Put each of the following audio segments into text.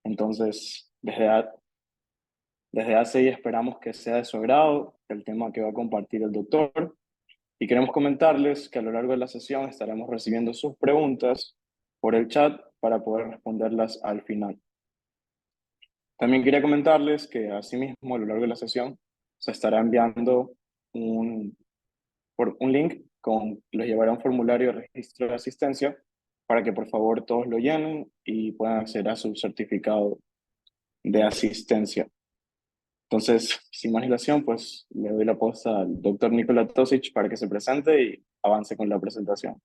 Entonces, desde ACI esperamos que sea de su agrado el tema que va a compartir el doctor y queremos comentarles que a lo largo de la sesión estaremos recibiendo sus preguntas por el chat para poder responderlas al final. También quería comentarles que asimismo a lo largo de la sesión se estará enviando un, por un link los llevará a un formulario de registro de asistencia para que por favor todos lo llenen y puedan acceder a su certificado de asistencia. Entonces, sin más dilación, pues le doy la posta al doctor Nikola Tosic para que se presente y avance con la presentación.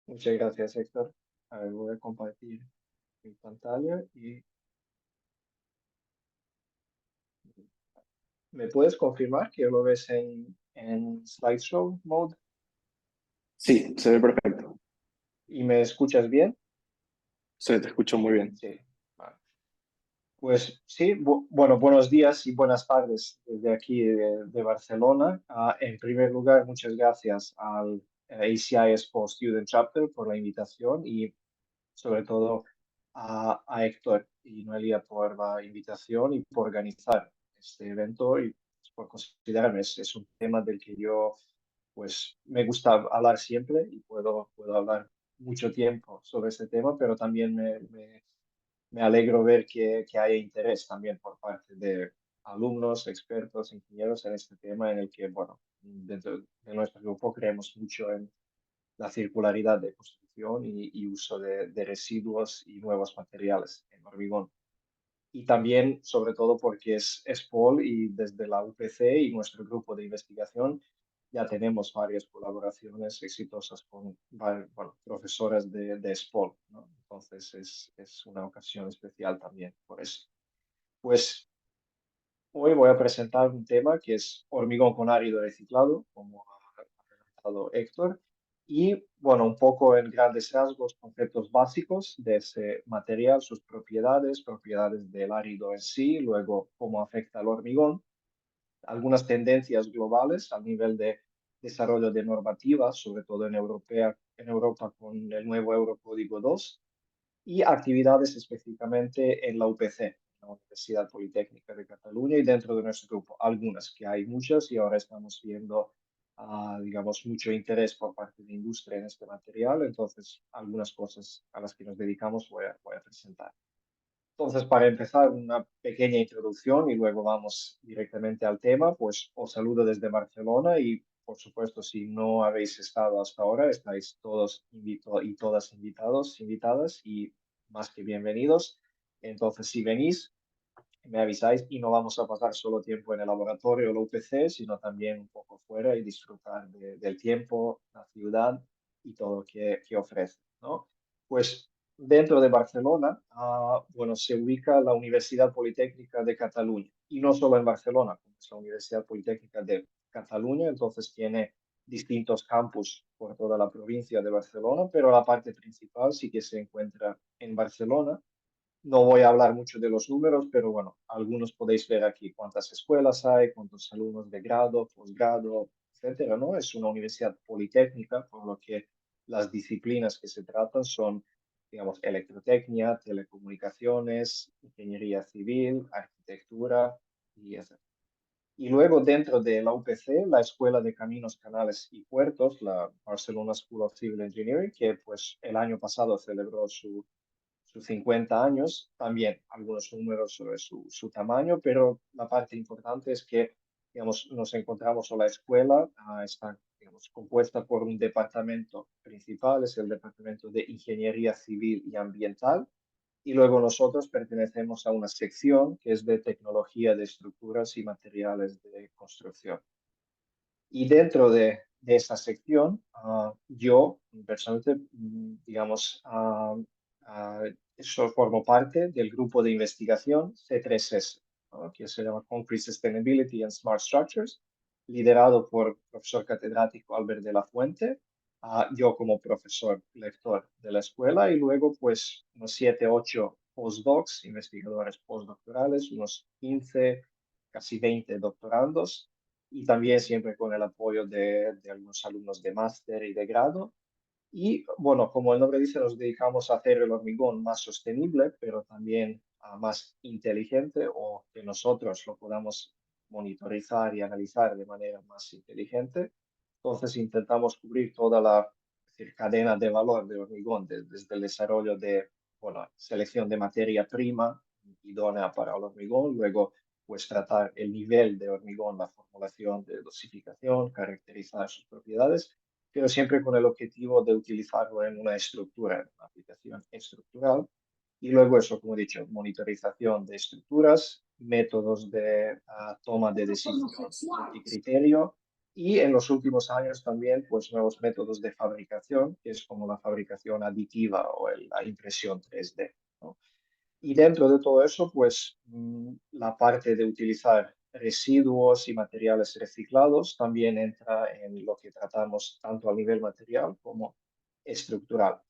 Muchas gracias, Héctor. A ver, voy a compartir mi pantalla y ¿me puedes confirmar que lo ves en slideshow mode Sí, se ve perfecto. y me escuchas bien? Se te escuchó muy bien. Sí. Vale. Pues sí, bueno, buenos días y buenas tardes desde aquí de Barcelona. En primer lugar, muchas gracias al ACI Expo Student Chapter por la invitación y sobre todo a Héctor y Noelia por la invitación y por organizar este evento y por considerarme. Es un tema del que yo pues me gusta hablar siempre y puedo hablar mucho tiempo sobre este tema, pero también me alegro ver que haya interés también por parte de alumnos, expertos, ingenieros en este tema en el que, bueno, dentro de nuestro grupo creemos mucho en la circularidad de construcción y uso de residuos y nuevos materiales en hormigón. Y también, sobre todo, porque es POL y desde la UPC y nuestro grupo de investigación ya tenemos varias colaboraciones exitosas con bueno, profesoras de SPOL, ¿no? Entonces es una ocasión especial también por eso. Pues hoy voy a presentar un tema que es hormigón con árido reciclado, como ha presentado Héctor, y bueno, un poco en grandes rasgos, conceptos básicos de ese material, sus propiedades, propiedades del árido en sí, luego cómo afecta al hormigón, algunas tendencias globales a nivel de desarrollo de normativas, sobre todo en Europa con el nuevo Eurocódigo 2 y actividades específicamente en la UPC, la Universidad Politécnica de Cataluña, y dentro de nuestro grupo, algunas, que hay muchas y ahora estamos viendo, digamos, mucho interés por parte de industria en este material, entonces algunas cosas a las que nos dedicamos voy a presentar. Entonces, para empezar, una pequeña introducción y luego vamos directamente al tema, pues os saludo desde Barcelona y, por supuesto, si no habéis estado hasta ahora, estáis todos y todas invitados, invitadas y más que bienvenidos. Entonces, si venís, me avisáis y no vamos a pasar solo tiempo en el laboratorio o la UPC, sino también un poco fuera y disfrutar del tiempo, la ciudad y todo lo que ofrece, ¿no? Pues dentro de Barcelona, bueno, se ubica la Universidad Politécnica de Cataluña y no solo en Barcelona, como es la Universidad Politécnica de Cataluña, entonces tiene distintos campus por toda la provincia de Barcelona, pero la parte principal sí que se encuentra en Barcelona. No voy a hablar mucho de los números, pero bueno, algunos podéis ver aquí cuántas escuelas hay, cuántos alumnos de grado, posgrado, etcétera, ¿no? Es una universidad politécnica, por lo que las disciplinas que se tratan son, digamos, electrotecnia, telecomunicaciones, ingeniería civil, arquitectura y etc. Y luego dentro de la UPC, la Escuela de Caminos, Canales y Puertos, la Barcelona School of Civil Engineering, que pues el año pasado celebró sus 50 años, también algunos números sobre su tamaño, pero la parte importante es que, digamos, nos encontramos o la escuela está, digamos, compuesta por un departamento principal, es el Departamento de Ingeniería Civil y Ambiental, y luego nosotros pertenecemos a una sección que es de Tecnología de Estructuras y Materiales de Construcción. Y dentro de esta sección, yo personalmente, digamos, formo parte del grupo de investigación C3S, ¿no? Que se llama Concrete Sustainability and Smart Structures, liderado por el profesor catedrático Albert de la Fuente, yo como profesor lector de la escuela y luego pues unos 7, 8 postdocs, investigadores postdoctorales, unos 15, casi 20 doctorandos y también siempre con el apoyo de algunos alumnos de máster y de grado. Y bueno, como el nombre dice, nos dedicamos a hacer el hormigón más sostenible, pero también más inteligente o que nosotros lo podamos monitorizar y analizar de manera más inteligente. Entonces intentamos cubrir toda la, es decir, cadena de valor de hormigón, desde el desarrollo de, bueno, selección de materia prima idónea para el hormigón, luego pues tratar el nivel de hormigón, la formulación de dosificación, caracterizar sus propiedades, pero siempre con el objetivo de utilizarlo en una estructura, en una aplicación estructural. Y luego eso, como he dicho, monitorización de estructuras, métodos de toma de decisión multicriterio y en los últimos años también pues nuevos métodos de fabricación, que es como la fabricación aditiva o la impresión 3D, ¿no? Y dentro de todo eso, pues la parte de utilizar residuos y materiales reciclados también entra en lo que tratamos tanto a nivel material como estructural.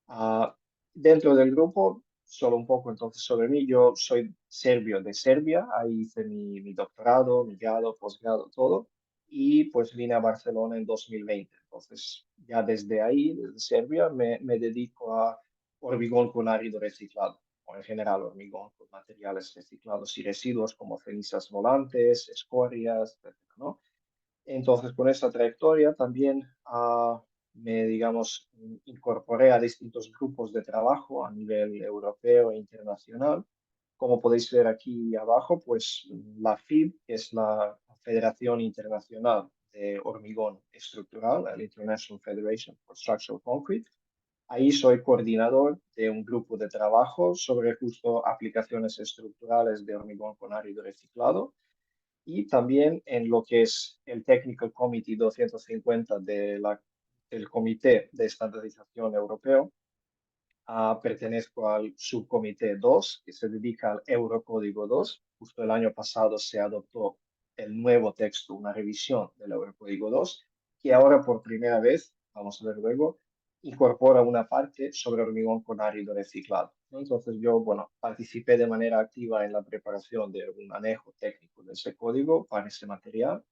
Ah, Dentro del grupo, solo un poco entonces sobre mí, yo soy serbio de Serbia, ahí hice mi doctorado, mi grado, posgrado, todo, y pues vine a Barcelona en 2020. Entonces, ya desde ahí, desde Serbia, me dedico a hormigón con árido reciclado o en general hormigón con materiales reciclados y residuos como cenizas volantes, escorias, etcétera, ¿no? Entonces, con esta trayectoria también me, digamos, incorporé a distintos grupos de trabajo a nivel europeo e internacional. Como podéis ver aquí abajo, pues la FIB, que es la Federación Internacional de Hormigón Estructural, la International Federation for Structural Concrete. Ahí soy coordinador de un grupo de trabajo sobre justo aplicaciones estructurales de hormigón con árido reciclado y también en lo que es el Technical Committee 250 del Comité de Estandarización Europeo. Pertenezco al subcomité 2, que se dedica al Eurocódigo 2. Justo el año pasado se adoptó el nuevo texto, una revisión del Eurocódigo 2, que ahora por primera vez, vamos a ver luego, incorpora una parte sobre hormigón con árido reciclado, ¿no? Entonces yo, bueno, participé de manera activa en la preparación de un manejo técnico de ese código para ese material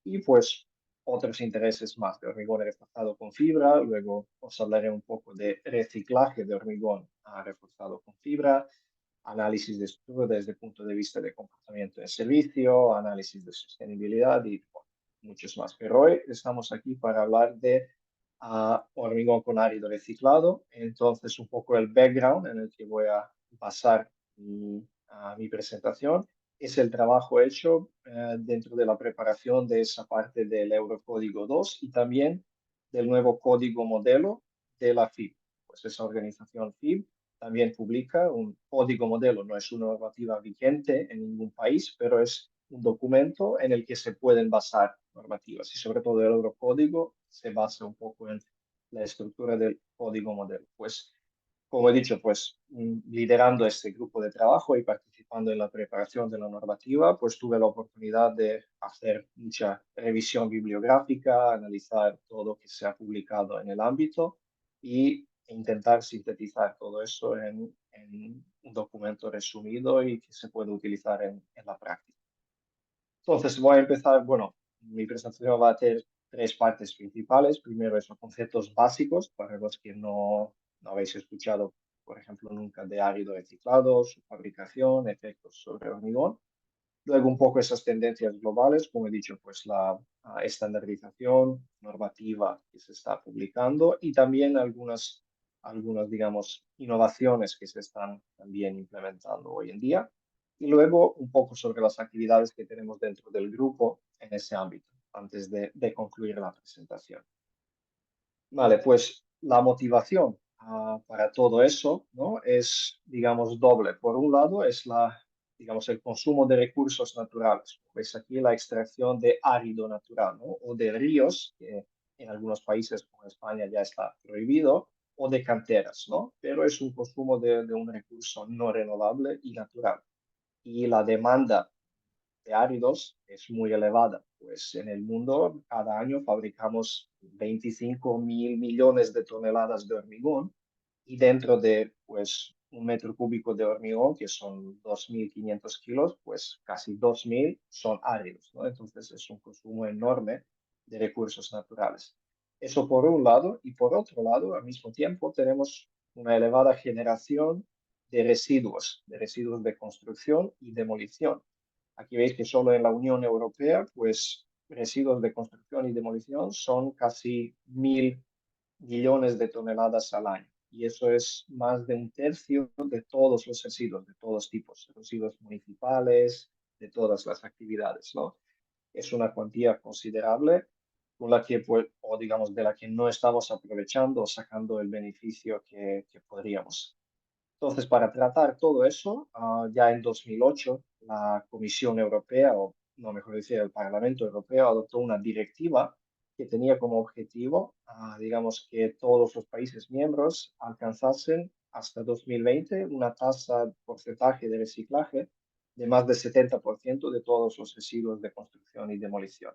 y pues otros intereses más de hormigón reforzado con fibra. Luego os hablaré un poco de reciclaje de hormigón reforzado con fibra, análisis de estructura desde el punto de vista de comportamiento de servicio, análisis de sostenibilidad y bueno, muchos más. Pero hoy estamos aquí para hablar de hormigón con árido reciclado. Entonces, un poco el background en el que voy a basar mi presentación es el trabajo hecho dentro de la preparación de esa parte del Eurocódigo 2 y también del nuevo código modelo de la FIB. Pues esa organización FIB también publica un código modelo, no es una normativa vigente en ningún país, pero es un documento en el que se pueden basar normativas y sobre todo el Eurocódigo se basa un poco en la estructura del código modelo. Pues como he dicho, pues liderando este grupo de trabajo y participando en la preparación de la normativa, pues tuve la oportunidad de hacer mucha revisión bibliográfica, analizar todo lo que se ha publicado en el ámbito y intentar sintetizar todo eso en un documento resumido y que se pueda utilizar en la práctica. Entonces voy a empezar, bueno, mi presentación va a tener tres partes principales. Primero, esos conceptos básicos para los que no habéis escuchado, por ejemplo, nunca de árido reciclado, su fabricación, efectos sobre hormigón. Luego, un poco esas tendencias globales, como he dicho, pues la estandarización normativa que se está publicando y también algunas, digamos, innovaciones que se están también implementando hoy en día. Y luego, un poco sobre las actividades que tenemos dentro del grupo en ese ámbito, antes de concluir la presentación. Vale, pues la motivación para todo eso, ¿no? Es, digamos, doble. Por un lado, es digamos, el consumo de recursos naturales. Pues aquí la extracción de árido natural, ¿no? O de ríos, que en algunos países como España ya está prohibido, o de canteras, ¿no? Pero es un consumo de un recurso no renovable y natural. Y la demanda de áridos es muy elevada. Pues en el mundo cada año fabricamos 25.000 millones de toneladas de hormigón y dentro de pues un metro cúbico de hormigón, que son 2.500 kilos, pues casi 2.000 son áridos, ¿no? Entonces es un consumo enorme de recursos naturales. Eso por un lado, y por otro lado, al mismo tiempo, tenemos una elevada generación de residuos de construcción y demolición. Aquí veis que solo en la Unión Europea, pues residuos de construcción y demolición son casi 1.000 millones de toneladas al año. Y eso es más de un tercio de todos los residuos, de todos tipos, residuos municipales, de todas las actividades, ¿no? Es una cuantía considerable con la que, pues, o digamos, de la que no estamos aprovechando o sacando el beneficio que podríamos. Entonces, para tratar todo eso, ya en 2008, la Comisión Europea, o no mejor decir, el Parlamento Europeo, adoptó una directiva que tenía como objetivo, digamos, que todos los países miembros alcanzasen hasta 2020 una tasa, porcentaje de reciclaje de más del 70% de todos los residuos de construcción y demolición.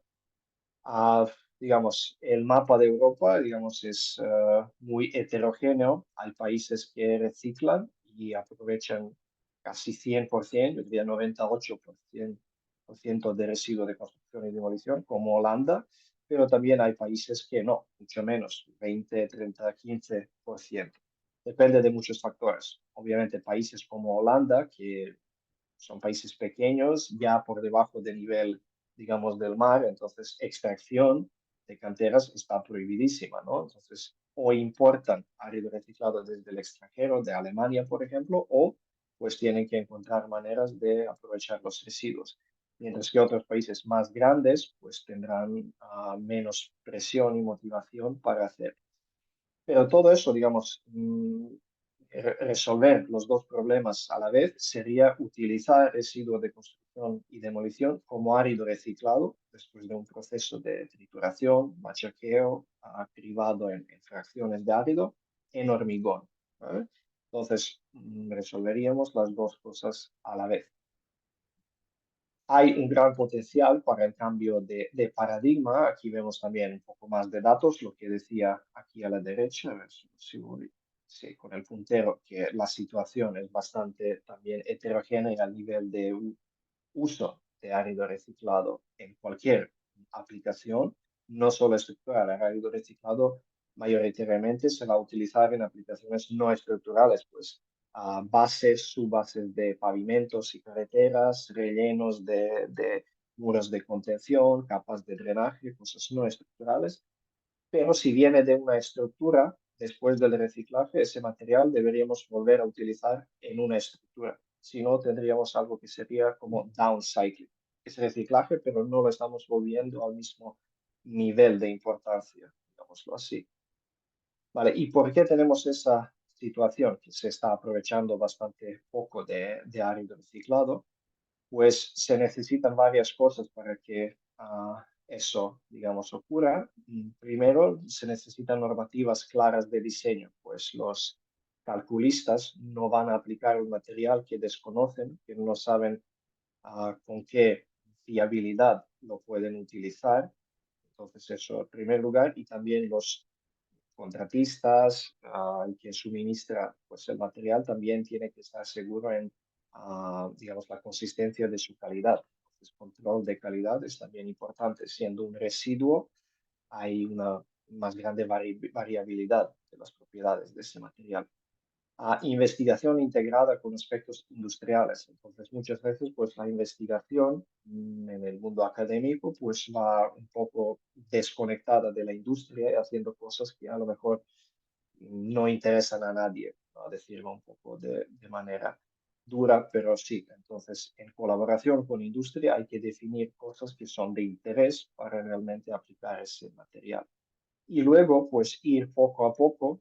Ah, digamos, el mapa de Europa, digamos, es muy heterogéneo. Hay países que reciclan y aprovechan casi 100%, yo diría 98% de residuos de construcción y demolición, como Holanda, pero también hay países que no, mucho menos, 20, 30, 15%. Depende de muchos factores. Obviamente, países como Holanda, que son países pequeños, ya por debajo del nivel, digamos, del mar, entonces extracción de canteras está prohibidísima, ¿no? Entonces, o importan árido reciclado desde el extranjero, de Alemania, por ejemplo, o pues tienen que encontrar maneras de aprovechar los residuos. Mientras que otros países más grandes, pues tendrán menos presión y motivación para hacer. Pero todo eso, digamos, resolver los dos problemas a la vez sería utilizar residuos de construcción y demolición como árido reciclado después de un proceso de trituración, machaqueo, cribado en fracciones de árido en hormigón, ¿vale? Entonces, resolveríamos las dos cosas a la vez. Hay un gran potencial para el cambio de paradigma. Aquí vemos también un poco más de datos, lo que decía aquí a la derecha, a ver si sí, con el puntero, que la situación es bastante también heterogénea a nivel de uso de árido reciclado en cualquier aplicación, no solo estructural. El árido reciclado mayoritariamente se va a utilizar en aplicaciones no estructurales, pues bases, subbases de pavimentos y carreteras, rellenos de muros de contención, capas de drenaje, cosas no estructurales. Pero si viene de una estructura, después del reciclaje, ese material deberíamos volver a utilizar en una estructura. Si no, tendríamos algo que sería como downcycling. Es reciclaje, pero no lo estamos volviendo al mismo nivel de importancia, digámoslo así. Vale, ¿y por qué tenemos esa situación que se está aprovechando bastante poco de árido reciclado? Pues se necesitan varias cosas para que eso, digamos, ocurra. Primero, se necesitan normativas claras de diseño, pues los calculistas no van a aplicar un material que desconocen, que no saben con qué fiabilidad lo pueden utilizar. Entonces, eso en primer lugar, y también los contratistas, el que suministra pues, el material también tiene que estar seguro en, digamos, la consistencia de su calidad. Entonces, control de calidad es también importante. Siendo un residuo, hay una más grande variabilidad de las propiedades de ese material. Investigación integrada con aspectos industriales. Entonces, muchas veces, pues la investigación en el mundo académico, pues va un poco desconectada de la industria y haciendo cosas que a lo mejor no interesan a nadie, ¿no? A decirlo un poco de manera dura, pero sí. Entonces, en colaboración con industria hay que definir cosas que son de interés para realmente aplicar ese material. Y luego, pues ir poco a poco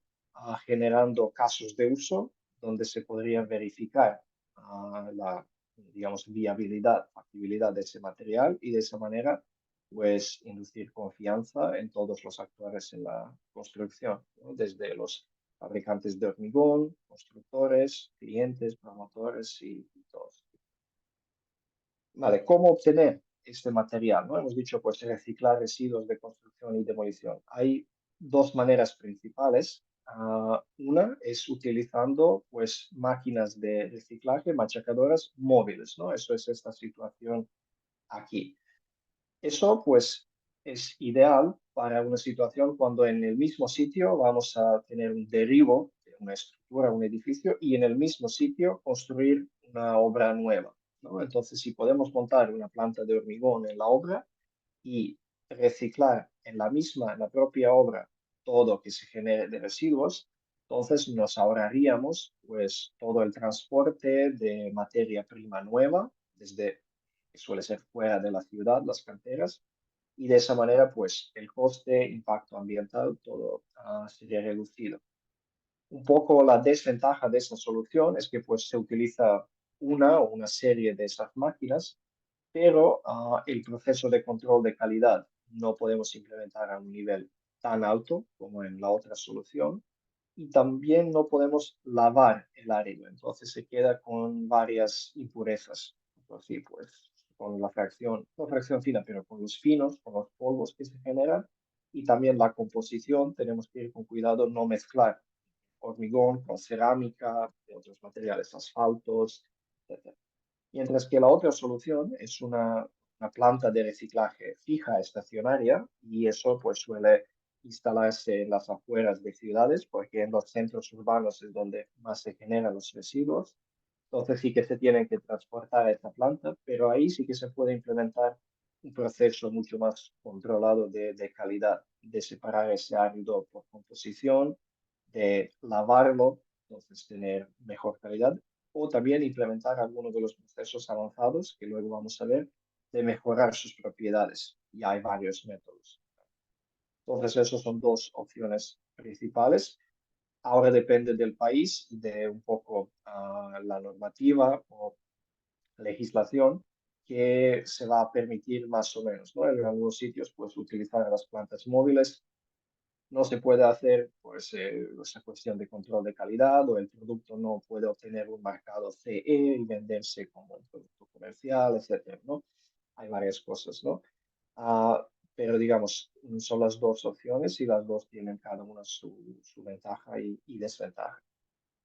generando casos de uso donde se podría verificar la, digamos, viabilidad, factibilidad de ese material y de esa manera, pues inducir confianza en todos los actores en la construcción, ¿no? Desde los fabricantes de hormigón, constructores, clientes, promotores y todos. Vale, ¿cómo obtener este material? ¿No? Hemos dicho, pues, reciclar residuos de construcción y demolición. Hay dos maneras principales. Una es utilizando, pues, máquinas de reciclaje, machacadoras móviles, ¿no? Eso es esta situación aquí. Eso, pues, es ideal para una situación cuando en el mismo sitio vamos a tener un derribo de una estructura, un edificio, y en el mismo sitio construir una obra nueva, ¿no? Entonces, si podemos montar una planta de hormigón en la obra y reciclar en la propia obra, todo que se genere de residuos, entonces nos ahorraríamos pues todo el transporte de materia prima nueva, desde que suele ser fuera de la ciudad, las canteras, y de esa manera pues el coste, impacto ambiental, todo sería reducido. Un poco la desventaja de esta solución es que pues se utiliza una o una serie de esas máquinas, pero el proceso de control de calidad no podemos implementar a un nivel tan alto como en la otra solución, y también no podemos lavar el árido, entonces se queda con varias impurezas, así pues, con la fracción, no fracción fina, pero con los finos, con los polvos que se generan, y también la composición, tenemos que ir con cuidado no mezclar hormigón con cerámica, de otros materiales, asfaltos, etc. Mientras que la otra solución es una planta de reciclaje fija, estacionaria, y eso pues suele instalarse en las afueras de ciudades, porque en los centros urbanos es donde más se generan los residuos. Entonces sí que se tienen que transportar a esta planta, pero ahí sí que se puede implementar un proceso mucho más controlado de calidad, de separar ese árido por composición, de lavarlo, entonces tener mejor calidad, o también implementar algunos de los procesos avanzados que luego vamos a ver de mejorar sus propiedades. Y hay varios métodos. Entonces, esas son dos opciones principales. Ahora depende del país, de un poco la normativa o legislación que se va a permitir más o menos, ¿no? En algunos sitios, pues utilizar las plantas móviles no se puede hacer pues esa cuestión de control de calidad, o el producto no puede obtener un marcado CE y venderse como un producto comercial, etcétera, ¿no? Hay varias cosas, ¿no? Pero digamos, son las dos opciones y las dos tienen cada una su ventaja y desventaja.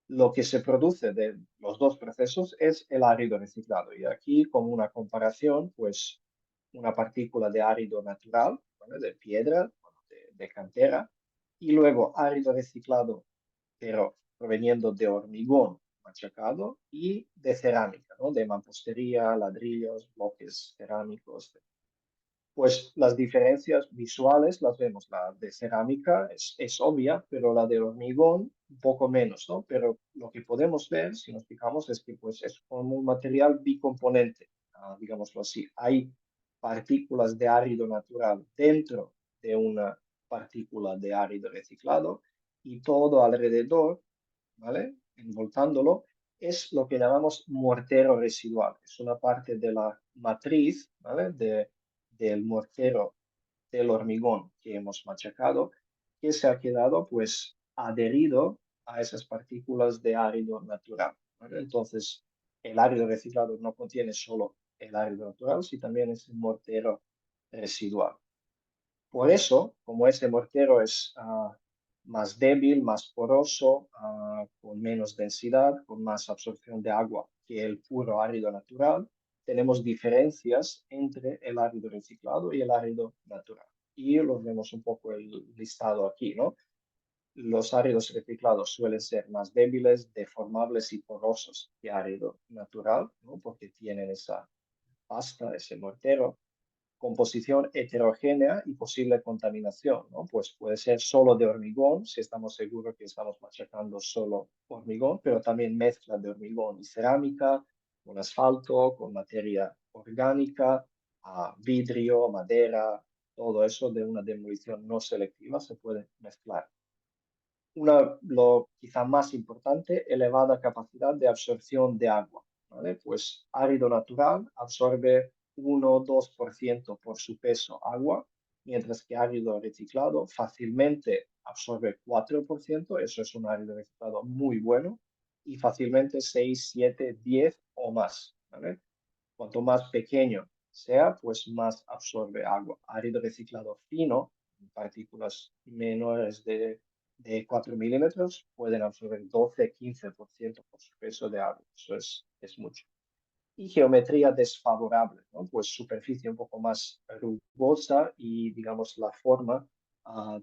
Lo que se produce de los dos procesos es el árido reciclado. Y aquí, como una comparación, pues una partícula de árido natural, ¿vale? De piedra, bueno, de cantera, y luego árido reciclado, pero proveniendo de hormigón machacado y de cerámica, ¿no? De mampostería, ladrillos, bloques cerámicos, pues las diferencias visuales las vemos. La de cerámica es obvia, pero la de hormigón un poco menos, ¿no? Pero lo que podemos ver, si nos fijamos, es que pues, es como un material bicomponente, digámoslo así. Hay partículas de árido natural dentro de una partícula de árido reciclado, y todo alrededor, ¿vale? Envoltándolo, es lo que llamamos mortero residual. Es una parte de la matriz, ¿vale? Del mortero del hormigón que hemos machacado, que se ha quedado pues adherido a esas partículas de árido natural, ¿vale? Entonces, el árido reciclado no contiene solo el árido natural, sino también es el mortero residual. Por eso, como este mortero es más débil, más poroso, con menos densidad, con más absorción de agua que el puro árido natural, tenemos diferencias entre el árido reciclado y el árido natural. Y los vemos un poco el listado aquí, ¿no? Los áridos reciclados suelen ser más débiles, deformables y porosos que árido natural, ¿no? Porque tienen esa pasta, ese mortero, composición heterogénea y posible contaminación, ¿no? Pues puede ser solo de hormigón, si estamos seguros que estamos machacando solo hormigón, pero también mezcla de hormigón y cerámica, con asfalto, con materia orgánica, vidrio, madera, todo eso de una demolición no selectiva se puede mezclar. Lo quizá más importante, elevada capacidad de absorción de agua, ¿vale? Pues árido natural absorbe 1 o 2% por su peso agua, mientras que árido reciclado fácilmente absorbe 4%, eso es un árido reciclado muy bueno, y fácilmente 6, 7, 10 o más, ¿vale? Cuanto más pequeño sea, pues más absorbe agua. Árido reciclado fino, partículas menores de 4 milímetros, pueden absorber 12-15% por su peso de agua. Eso es mucho. y geometría desfavorable, ¿no? Pues superficie un poco más rugosa y, digamos, la forma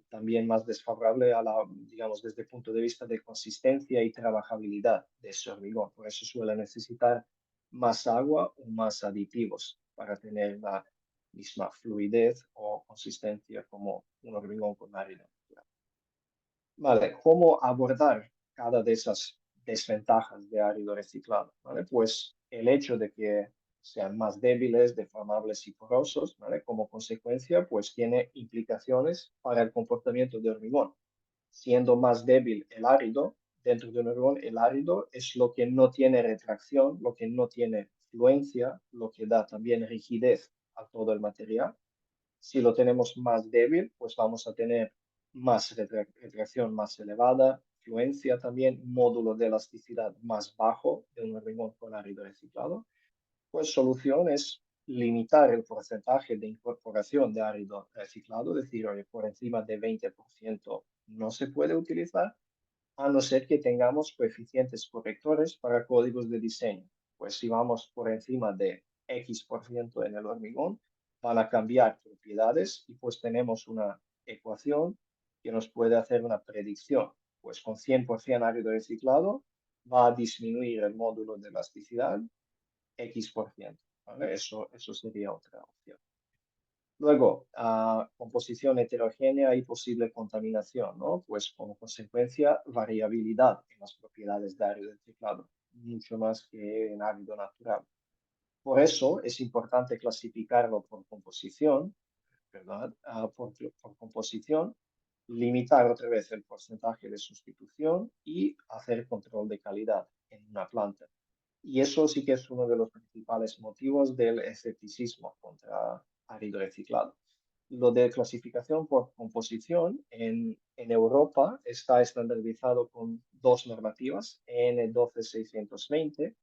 también más desfavorable a la, digamos, desde el punto de vista de consistencia y trabajabilidad de ese hormigón. Por eso suele necesitar más agua o más aditivos para tener la misma fluidez o consistencia como un hormigón con árido. Vale, ¿cómo abordar cada de esas desventajas de árido reciclado? ¿Vale? Pues el hecho de que sean más débiles, deformables y porosos, ¿vale? Como consecuencia, pues tiene implicaciones para el comportamiento de hormigón. Siendo más débil el árido, dentro de un hormigón, el árido es lo que no tiene retracción, lo que no tiene fluencia, lo que da también rigidez a todo el material. Si lo tenemos más débil, pues vamos a tener más retracción más elevada, fluencia también, módulo de elasticidad más bajo de un hormigón con árido reciclado. Pues solución es limitar el porcentaje de incorporación de árido reciclado, es decir, oye, por encima de 20% no se puede utilizar, a no ser que tengamos coeficientes correctores para códigos de diseño. Pues si vamos por encima de X% en el hormigón, van a cambiar propiedades y pues tenemos una ecuación que nos puede hacer una predicción. Pues con 100% árido reciclado va a disminuir el módulo de elasticidad X%. ¿Vale? Eso sería otra opción. Luego, composición heterogénea y posible contaminación, ¿no? Pues como consecuencia, variabilidad en las propiedades de árido reciclado, mucho más que en árido natural. Por eso es importante clasificarlo por composición, ¿verdad? Por composición, limitar otra vez el porcentaje de sustitución y hacer control de calidad en una planta. Y eso sí que es uno de los principales motivos del escepticismo contra árido reciclado. Lo de clasificación por composición en Europa está estandarizado con dos normativas, EN 12620,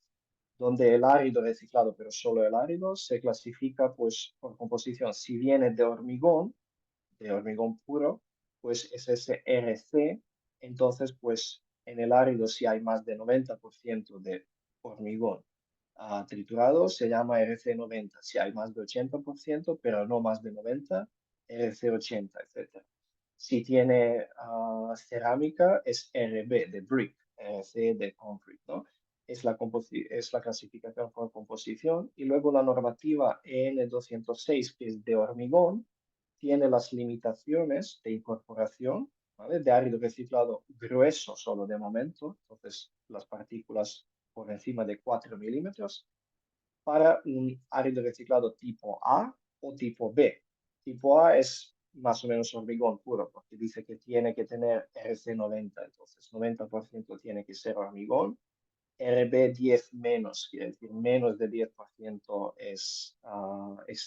donde el árido reciclado, pero solo el árido, se clasifica pues por composición. Si viene de hormigón puro, pues es ese RC. Entonces, pues en el árido, si hay más de 90% de hormigón triturado, se llama RC90. Si hay más de 80%, pero no más de 90, RC80, etc. Si tiene cerámica, es RB de brick, RC de concrete, ¿no? Es la clasificación por composición. Y luego la normativa EN206, que es de hormigón, tiene las limitaciones de incorporación, ¿vale? De árido reciclado grueso solo de momento, entonces las partículas por encima de 4 milímetros, para un árido reciclado tipo A o tipo B. Tipo A es más o menos hormigón puro, porque dice que tiene que tener RC90, entonces 90% tiene que ser hormigón. RB10 menos, quiere decir menos de 10% es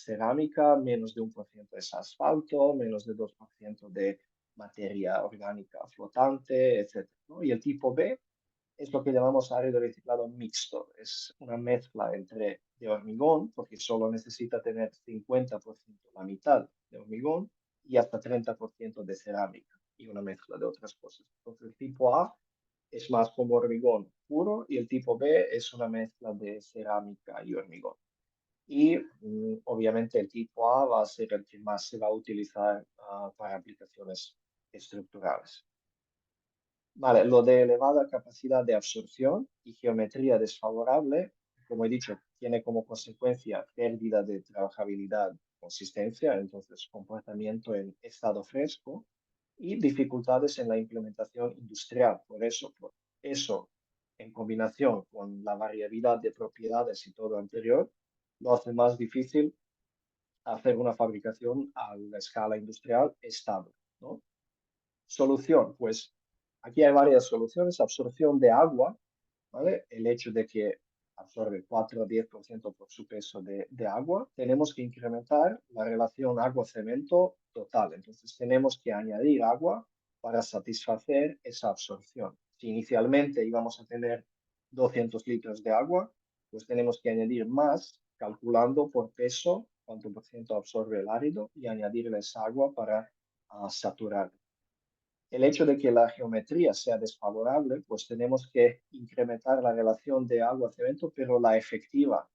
cerámica, menos de 1% es asfalto, menos de 2% de materia orgánica flotante, etc., ¿no? Y el tipo B es lo que llamamos árido reciclado mixto. Es una mezcla entre de hormigón, porque solo necesita tener 50%, la mitad de hormigón, y hasta 30% de cerámica y una mezcla de otras cosas. Entonces, el tipo A es más como hormigón puro y el tipo B es una mezcla de cerámica y hormigón. Y obviamente el tipo A va a ser el que más se va a utilizar para aplicaciones estructurales. Vale, lo de elevada capacidad de absorción y geometría desfavorable, como he dicho, tiene como consecuencia pérdida de trabajabilidad, consistencia, entonces comportamiento en estado fresco y dificultades en la implementación industrial. Por eso, en combinación con la variabilidad de propiedades y todo anterior, lo hace más difícil hacer una fabricación a la escala industrial estable, ¿no? Solución, pues aquí hay varias soluciones. Absorción de agua, ¿vale? El hecho de que absorbe 4 a 10% por su peso de agua. Tenemos que incrementar la relación agua-cemento total. Entonces tenemos que añadir agua para satisfacer esa absorción. Si inicialmente íbamos a tener 200 litros de agua, pues tenemos que añadir más, calculando por peso cuánto por ciento absorbe el árido y añadirle esa agua para saturar. El hecho de que la geometría sea desfavorable, pues tenemos que incrementar la relación de agua-cemento, pero la efectiva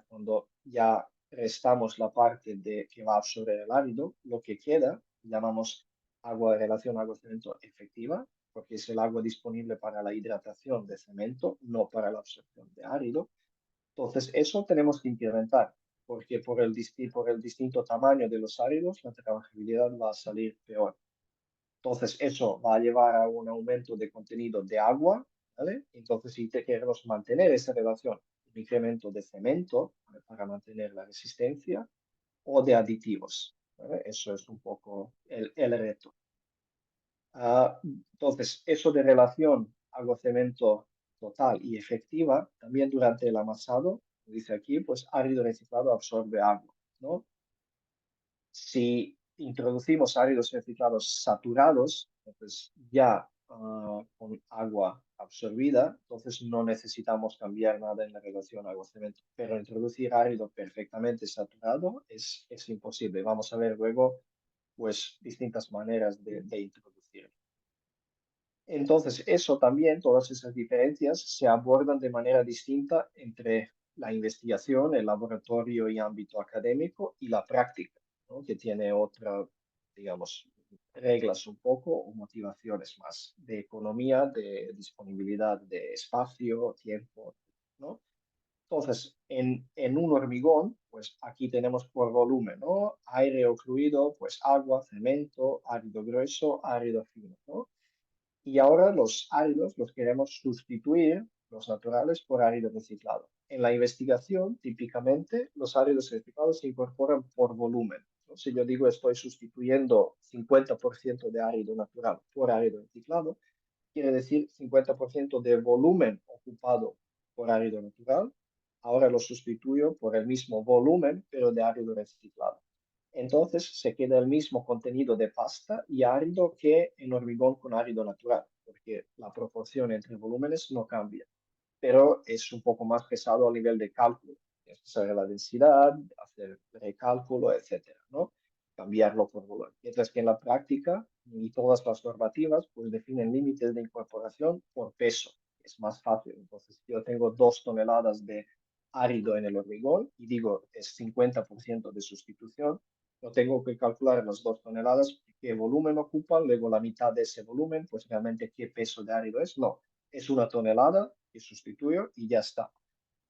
cuando ya restamos la parte que va a absorber el árido, lo que queda llamamos agua de relación agua-cemento efectiva, porque es el agua disponible para la hidratación de cemento, no para la absorción de árido. Entonces, eso tenemos que incrementar, porque por el distinto tamaño de los áridos, la trabajabilidad va a salir peor. Entonces, eso va a llevar a un aumento de contenido de agua, ¿vale? Entonces, si te queremos mantener esa relación, un incremento de cemento, ¿vale? Para mantener la resistencia, o de aditivos, ¿vale? Eso es un poco el reto. Entonces, eso de relación agua-cemento total y efectiva, también durante el amasado, dice aquí, pues árido reciclado absorbe agua, ¿no? Si introducimos áridos reciclados saturados, entonces ya con agua absorbida, entonces no necesitamos cambiar nada en la relación agua-cemento. Pero introducir árido perfectamente saturado es imposible. Vamos a ver luego pues distintas maneras de introducirlo. Entonces, eso también, todas esas diferencias se abordan de manera distinta entre la investigación, el laboratorio y ámbito académico y la práctica, ¿no? Que tiene otra, digamos, reglas un poco o motivaciones más de economía, de disponibilidad de espacio, tiempo, ¿no? Entonces, en un hormigón, pues aquí tenemos por volumen, ¿no? Aire o fluido, pues agua, cemento, árido grueso, árido fino, ¿no? Y ahora los áridos los queremos sustituir, los naturales, por árido reciclado. En la investigación, típicamente, los áridos reciclados se incorporan por volumen, ¿no? Si yo digo estoy sustituyendo 50% de árido natural por árido reciclado, quiere decir 50% de volumen ocupado por árido natural. Ahora lo sustituyo por el mismo volumen, pero de árido reciclado. Entonces se queda el mismo contenido de pasta y árido que en hormigón con árido natural, porque la proporción entre volúmenes no cambia, pero es un poco más pesado a nivel de cálculo. Tienes que saber la densidad, hacer recálculo, etcétera, ¿no? Cambiarlo por volumen. Mientras que en la práctica, y todas las normativas, pues definen límites de incorporación por peso. Es más fácil. Entonces, yo tengo 2 toneladas de árido en el hormigón y digo es 50% de sustitución. No tengo que calcular las 2 toneladas, qué volumen ocupan, luego la mitad de ese volumen, pues realmente qué peso de árido es. No, es 1 tonelada que sustituyo y ya está.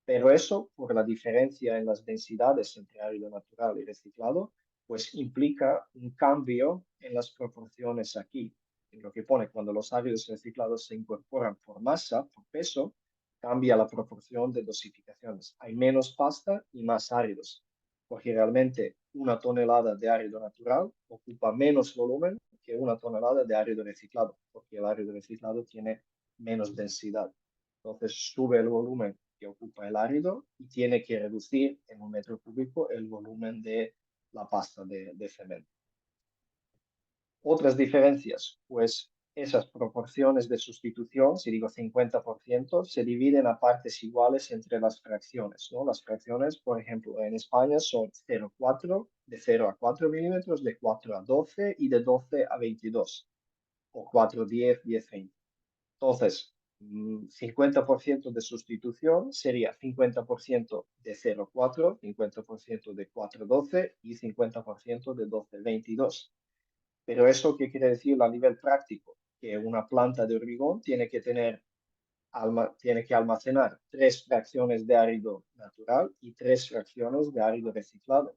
Pero eso, por la diferencia en las densidades entre árido natural y reciclado, pues implica un cambio en las proporciones aquí. En lo que pone, cuando los áridos reciclados se incorporan por masa, por peso, cambia la proporción de dosificaciones. Hay menos pasta y más áridos, porque realmente 1 tonelada de árido natural ocupa menos volumen que 1 tonelada de árido reciclado, porque el árido reciclado tiene menos densidad. Entonces sube el volumen que ocupa el árido y tiene que reducir en 1 metro cúbico el volumen de la pasta de cemento. Otras diferencias, pues esas proporciones de sustitución, si digo 50%, se dividen a partes iguales entre las fracciones, ¿no? Las fracciones, por ejemplo, en España son 0,4, de 0 a 4 milímetros, de 4 a 12 y de 12 a 22, o 4, 10, 10, 20. Entonces, 50% de sustitución sería 50% de 0,4, 50% de 4,12 y 50% de 12,22. Pero eso, ¿qué quiere decir a nivel práctico? Que una planta de hormigón tiene que almacenar 3 fracciones de árido natural y 3 fracciones de árido reciclado.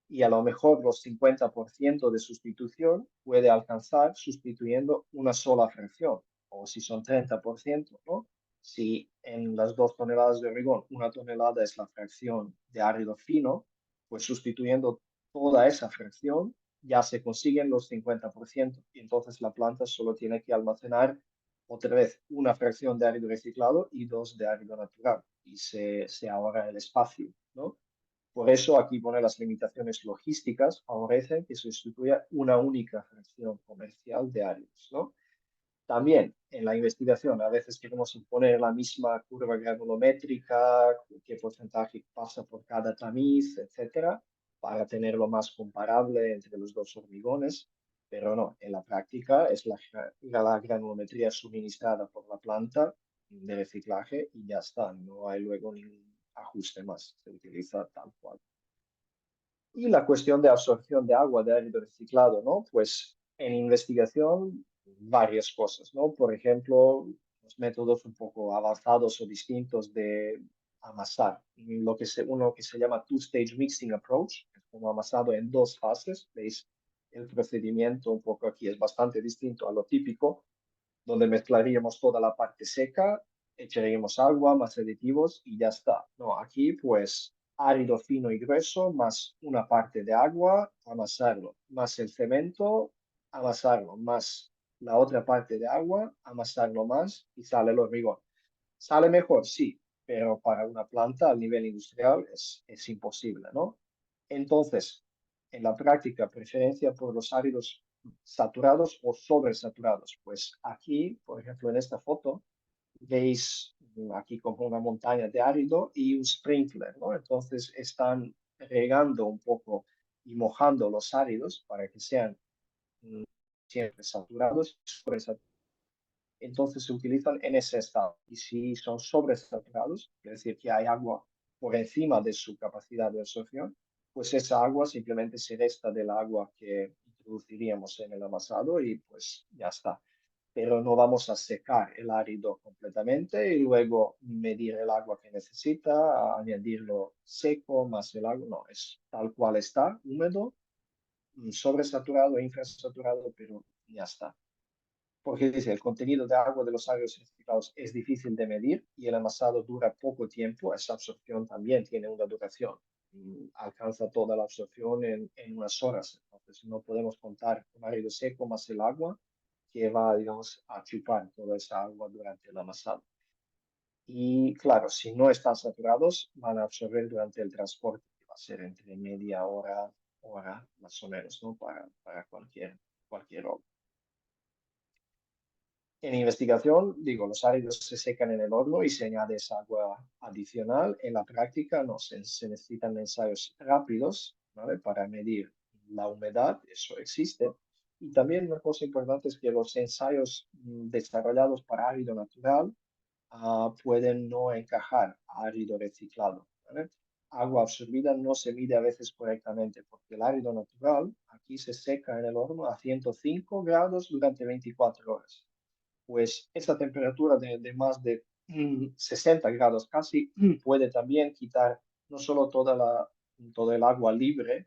Y a lo mejor los 50% de sustitución puede alcanzar sustituyendo una sola fracción, o si son 30%, ¿no? Si en las 2 toneladas de hormigón, 1 tonelada es la fracción de árido fino, pues sustituyendo toda esa fracción ya se consiguen los 50%. Y entonces la planta solo tiene que almacenar otra vez una fracción de árido reciclado y dos de árido natural. Y se ahorra el espacio, ¿no? Por eso aquí pone las limitaciones logísticas, favorecen que se sustituya una única fracción comercial de áridos, ¿no? También en la investigación a veces queremos imponer la misma curva granulométrica, qué porcentaje pasa por cada tamiz, etcétera, para tenerlo más comparable entre los dos hormigones, pero no, en la práctica es la granulometría suministrada por la planta de reciclaje y ya está, no hay luego ajuste más, se utiliza tal cual. Y la cuestión de absorción de agua de árido reciclado, ¿no? Pues en investigación, varias cosas, ¿no? Por ejemplo, los métodos un poco avanzados o distintos de amasar, uno que se llama two-stage mixing approach, que es como amasado en dos fases. Veis, el procedimiento un poco aquí es bastante distinto a lo típico, donde mezclaríamos toda la parte seca, echaríamos agua, más aditivos y ya está. No, aquí pues árido fino y grueso, más una parte de agua, amasarlo, más el cemento, amasarlo, más la otra parte de agua, amasarlo más y sale el hormigón. ¿Sale mejor? Sí, pero para una planta al nivel industrial es imposible, ¿no? Entonces, en la práctica, preferencia por los áridos saturados o sobresaturados. Pues aquí, por ejemplo, en esta foto, veis aquí como una montaña de árido y un sprinkler, ¿no? Entonces están regando un poco y mojando los áridos para que sean siempre saturados, sobresaturados. Entonces se utilizan en ese estado. Y si son sobresaturados, es decir, que hay agua por encima de su capacidad de absorción, pues esa agua simplemente se resta del agua que introduciríamos en el amasado y pues ya está. Pero no vamos a secar el árido completamente y luego medir el agua que necesita, añadirlo seco más el agua. No, es tal cual está, húmedo, sobresaturado e infrasaturado, pero ya está. Porque dice, el contenido de agua de los áridos reciclados es difícil de medir y el amasado dura poco tiempo. Esa absorción también tiene una duración. Alcanza toda la absorción en unas horas. Entonces no podemos contar un árido seco más el agua que va, digamos, a chupar toda esa agua durante el amasado. Y claro, si no están saturados, van a absorber durante el transporte, que va a ser entre media hora, hora más o menos, ¿no? Para cualquier obra. En investigación, digo, los áridos se secan en el horno y se añade esa agua adicional. En la práctica, no, se necesitan ensayos rápidos, ¿vale? Para medir la humedad, eso existe. Y también una cosa importante es que los ensayos desarrollados para árido natural pueden no encajar a árido reciclado, ¿vale? Agua absorbida no se mide a veces correctamente porque el árido natural aquí se seca en el horno a 105 grados durante 24 horas. Pues esa temperatura de más de 60 grados casi puede también quitar no solo todo el agua libre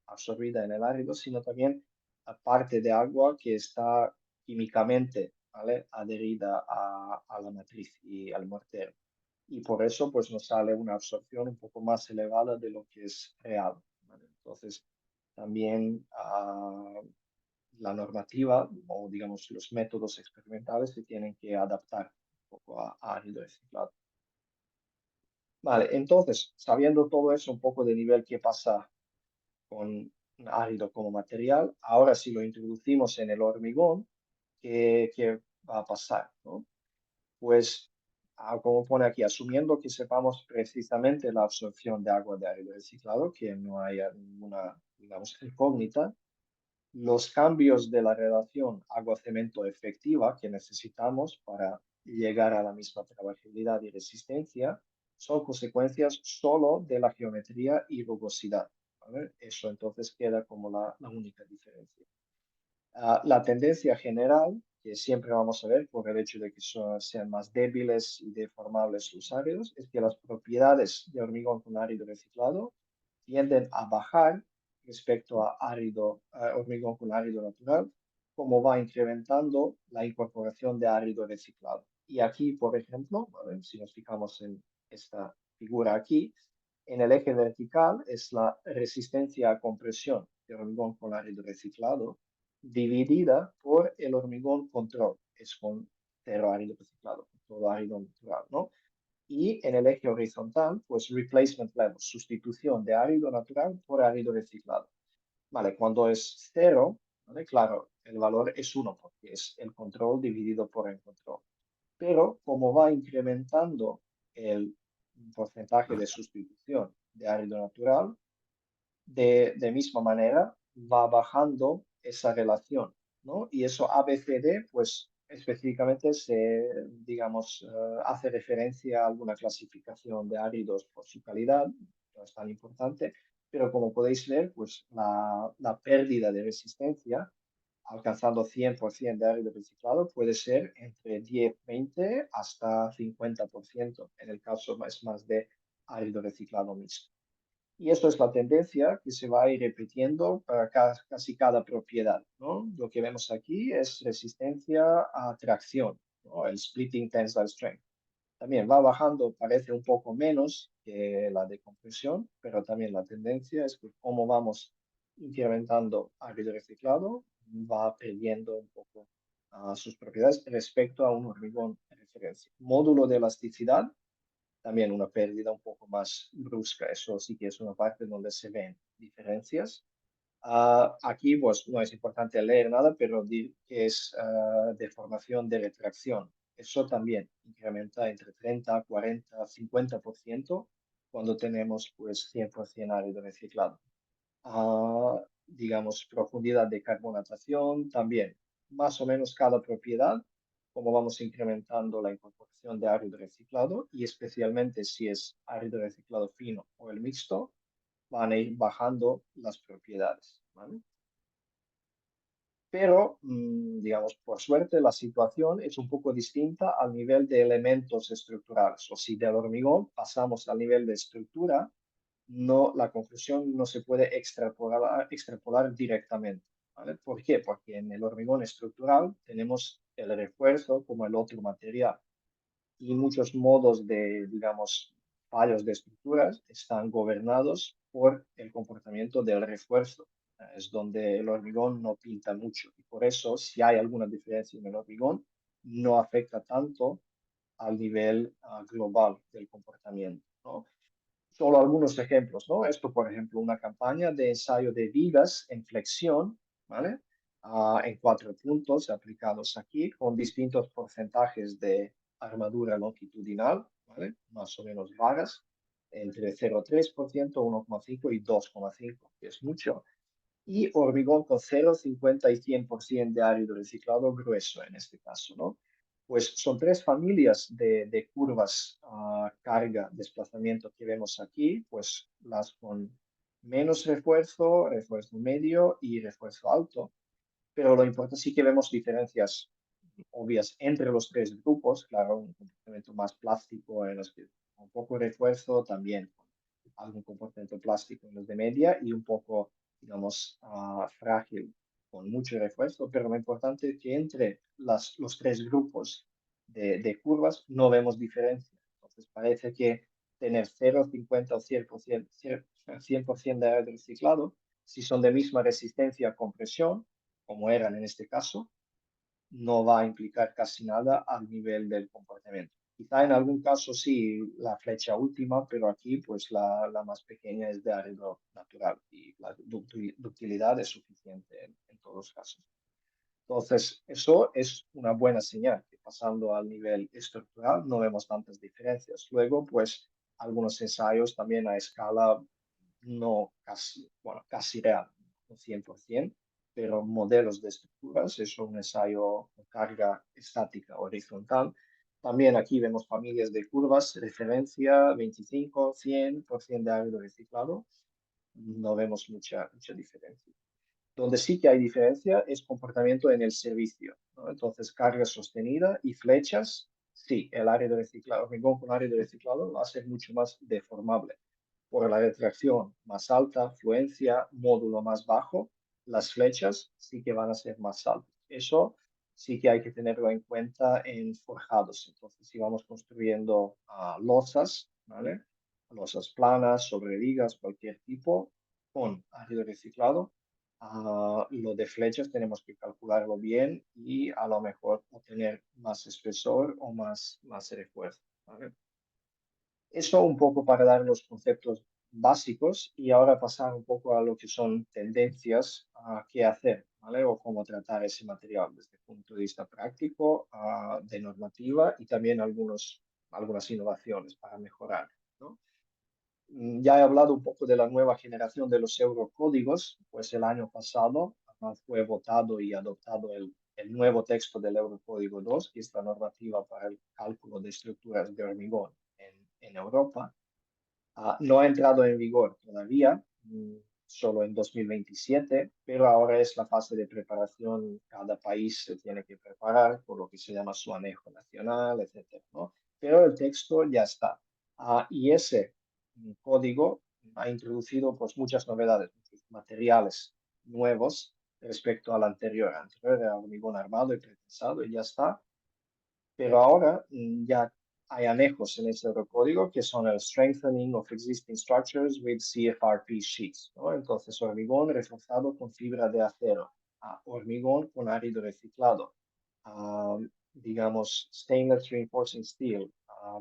absorbida en el árido, sino también la parte de agua que está químicamente, ¿vale? Adherida a la matriz y al mortero. Y por eso pues nos sale una absorción un poco más elevada de lo que es real, ¿vale? Entonces, también la normativa o, digamos, los métodos experimentales se tienen que adaptar un poco a árido reciclado. Vale, entonces, sabiendo todo eso, un poco de nivel qué pasa con árido como material, ahora si lo introducimos en el hormigón, ¿qué va a pasar, ¿no? Pues, como pone aquí, asumiendo que sepamos precisamente la absorción de agua de árido reciclado, que no haya ninguna, digamos, incógnita, los cambios de la relación agua-cemento efectiva que necesitamos para llegar a la misma trabajabilidad y resistencia son consecuencias solo de la geometría y rugosidad, ¿vale? Eso entonces queda como la única diferencia. La tendencia general, que siempre vamos a ver por el hecho de que sean más débiles y deformables los áridos, es que las propiedades de hormigón con árido reciclado tienden a bajar respecto a hormigón con árido natural, como va incrementando la incorporación de árido reciclado. Y aquí, por ejemplo, ¿vale? Si nos fijamos en esta figura aquí, en el eje vertical es la resistencia a compresión de hormigón con árido reciclado, dividida por el hormigón control, es con cero árido reciclado, todo árido natural, ¿no? Y en el eje horizontal, pues replacement level, sustitución de árido natural por árido reciclado. Vale, cuando es cero, ¿vale? Claro, el valor es 1 porque es el control dividido por el control. Pero como va incrementando el porcentaje de sustitución de árido natural, de misma manera va bajando esa relación, ¿no? Y eso ABCD, pues específicamente se, digamos, hace referencia a alguna clasificación de áridos por su calidad, no es tan importante, pero como podéis ver, pues la pérdida de resistencia alcanzando 100% de árido reciclado puede ser entre 10, 20 hasta 50% en el caso más de árido reciclado mixto. Y esto es la tendencia que se va a ir repitiendo para casi cada propiedad, ¿no? Lo que vemos aquí es resistencia a tracción, ¿no? El splitting tensile strength. También va bajando, parece un poco menos que la de compresión, pero también la tendencia es que como vamos incrementando árido reciclado, va perdiendo un poco sus propiedades respecto a un hormigón de referencia. Módulo de elasticidad, también una pérdida un poco más brusca. Eso sí que es una parte donde se ven diferencias. Aquí pues no es importante leer nada, pero dir que es deformación de retracción. Eso también incrementa entre 30, 40, 50% cuando tenemos pues 100% árido reciclado. Digamos, profundidad de carbonatación también. Más o menos cada propiedad, como vamos incrementando la incorporación de árido reciclado y especialmente si es árido reciclado fino o el mixto, van a ir bajando las propiedades, ¿vale? Pero, digamos, por suerte la situación es un poco distinta al nivel de elementos estructurales. O si del hormigón pasamos al nivel de estructura, no, la conclusión no se puede extrapolar directamente, ¿vale? ¿Por qué? Porque en el hormigón estructural tenemos el refuerzo como el otro material y muchos modos de, digamos, fallos de estructuras están gobernados por el comportamiento del refuerzo. Es donde el hormigón no pinta mucho y por eso si hay alguna diferencia en el hormigón no afecta tanto al nivel global del comportamiento, ¿no? Solo algunos ejemplos, ¿no? Esto, por ejemplo, una campaña de ensayo de vigas en flexión, ¿vale? En 4 puntos aplicados aquí con distintos porcentajes de armadura longitudinal, ¿vale? Más o menos vagas, entre 0,3%, 1,5 y 2,5, que es mucho. Y hormigón con 0, 50 y 100% de árido reciclado grueso en este caso, ¿no? Pues son tres familias de curvas carga, desplazamiento que vemos aquí, pues las con menos refuerzo, refuerzo medio y refuerzo alto. Pero lo importante sí que vemos diferencias obvias entre los tres grupos, claro, un comportamiento más plástico en los que un poco refuerzo, también algún comportamiento plástico en los de media y un poco, digamos, frágil con mucho refuerzo, pero lo importante es que entre los tres grupos de curvas no vemos diferencia. Entonces parece que tener 0, 50 o 100%, 100% de aire reciclado, si son de misma resistencia a compresión, como eran en este caso, no va a implicar casi nada al nivel del comportamiento. Quizá en algún caso sí la flecha última, pero aquí pues la más pequeña es de árido natural y la ductilidad es suficiente en todos los casos. Entonces, eso es una buena señal, que pasando al nivel estructural no vemos tantas diferencias. Luego, pues, algunos ensayos también a escala no casi, bueno, casi real, no 100%, pero modelos de estructuras, es un ensayo con carga estática horizontal. También aquí vemos familias de curvas, referencia 25, 100% de árido reciclado, no vemos mucha diferencia. Donde sí que hay diferencia es comportamiento en el servicio, ¿no? Entonces, carga sostenida y flechas, sí, el área de reciclado, hormigón con área de reciclado va a ser mucho más deformable. Por la retracción más alta, fluencia, módulo más bajo, las flechas sí que van a ser más altas. Eso sí que hay que tenerlo en cuenta en forjados. Entonces, si vamos construyendo losas, ¿vale? Losas planas, sobre vigas, cualquier tipo, con ácido reciclado, lo de flechas tenemos que calcularlo bien y a lo mejor obtener más espesor o más refuerzo, ¿vale? Eso un poco para dar los conceptos básicos y ahora pasar un poco a lo que son tendencias a qué hacer, ¿vale? O cómo tratar ese material desde el punto de vista práctico, de normativa y también algunas innovaciones para mejorar, ¿no? Ya he hablado un poco de la nueva generación de los eurocódigos, pues el año pasado fue votado y adoptado el el nuevo texto del Eurocódigo 2, que es la normativa para el cálculo de estructuras de hormigón en Europa. No ha entrado en vigor todavía, solo en 2027, pero ahora es la fase de preparación. Cada país se tiene que preparar por lo que se llama su anejo nacional, etcétera, ¿no? Pero el texto ya está. Y ese código ha introducido pues, muchas novedades, muchos materiales nuevos respecto al anterior. Anterior era hormigón armado y pretensado y ya está. Pero ahora ya hay anejos en ese código que son el Strengthening of Existing Structures with CFRP Sheets, ¿no? Entonces, hormigón reforzado con fibra de acero, hormigón con árido reciclado, digamos, Stainless Reinforcing Steel,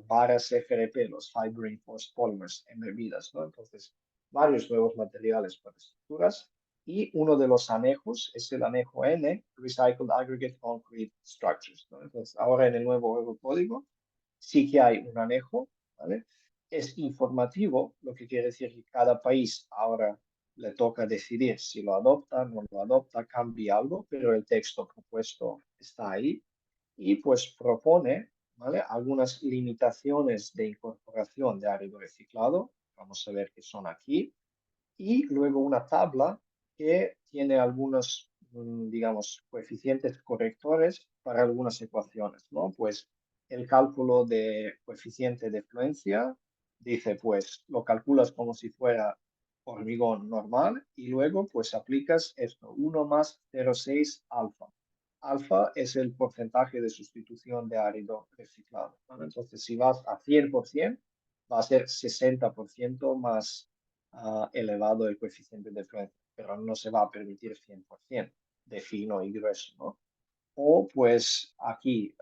varas FRP, los Fiber Reinforced Polymers embebidas, ¿no? Entonces, varios nuevos materiales para estructuras. Y uno de los anejos es el anejo N, Recycled Aggregate Concrete Structures, ¿no? Entonces, ahora en el nuevo código sí que hay un anejo, ¿vale? Es informativo, lo que quiere decir que cada país ahora le toca decidir si lo adopta, no lo adopta, cambia algo, pero el texto propuesto está ahí y pues propone, ¿vale? Algunas limitaciones de incorporación de árido reciclado, vamos a ver qué son aquí, y luego una tabla que tiene algunos, digamos, coeficientes correctores para algunas ecuaciones, ¿no? Pues el cálculo de coeficiente de fluencia dice, pues lo calculas como si fuera hormigón normal y luego pues aplicas esto, 1 más 0,6 alfa. Alfa es el porcentaje de sustitución de árido reciclado, ¿no? Entonces, si vas a 100%, va a ser 60% más elevado el coeficiente de fluencia, pero no se va a permitir 100% de fino y grueso, ¿no? O pues aquí,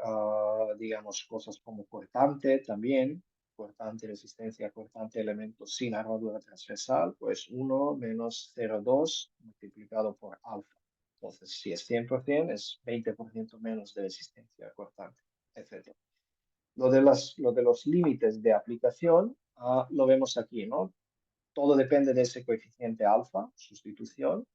digamos, cosas como cortante también, cortante, resistencia, cortante, elementos sin armadura transversal, pues 1 menos 0,2 multiplicado por alfa. Entonces, si es 100%, es 20% menos de resistencia cortante, etc. Lo de los límites de aplicación, lo vemos aquí, ¿no? Todo depende de ese coeficiente alfa, sustitución.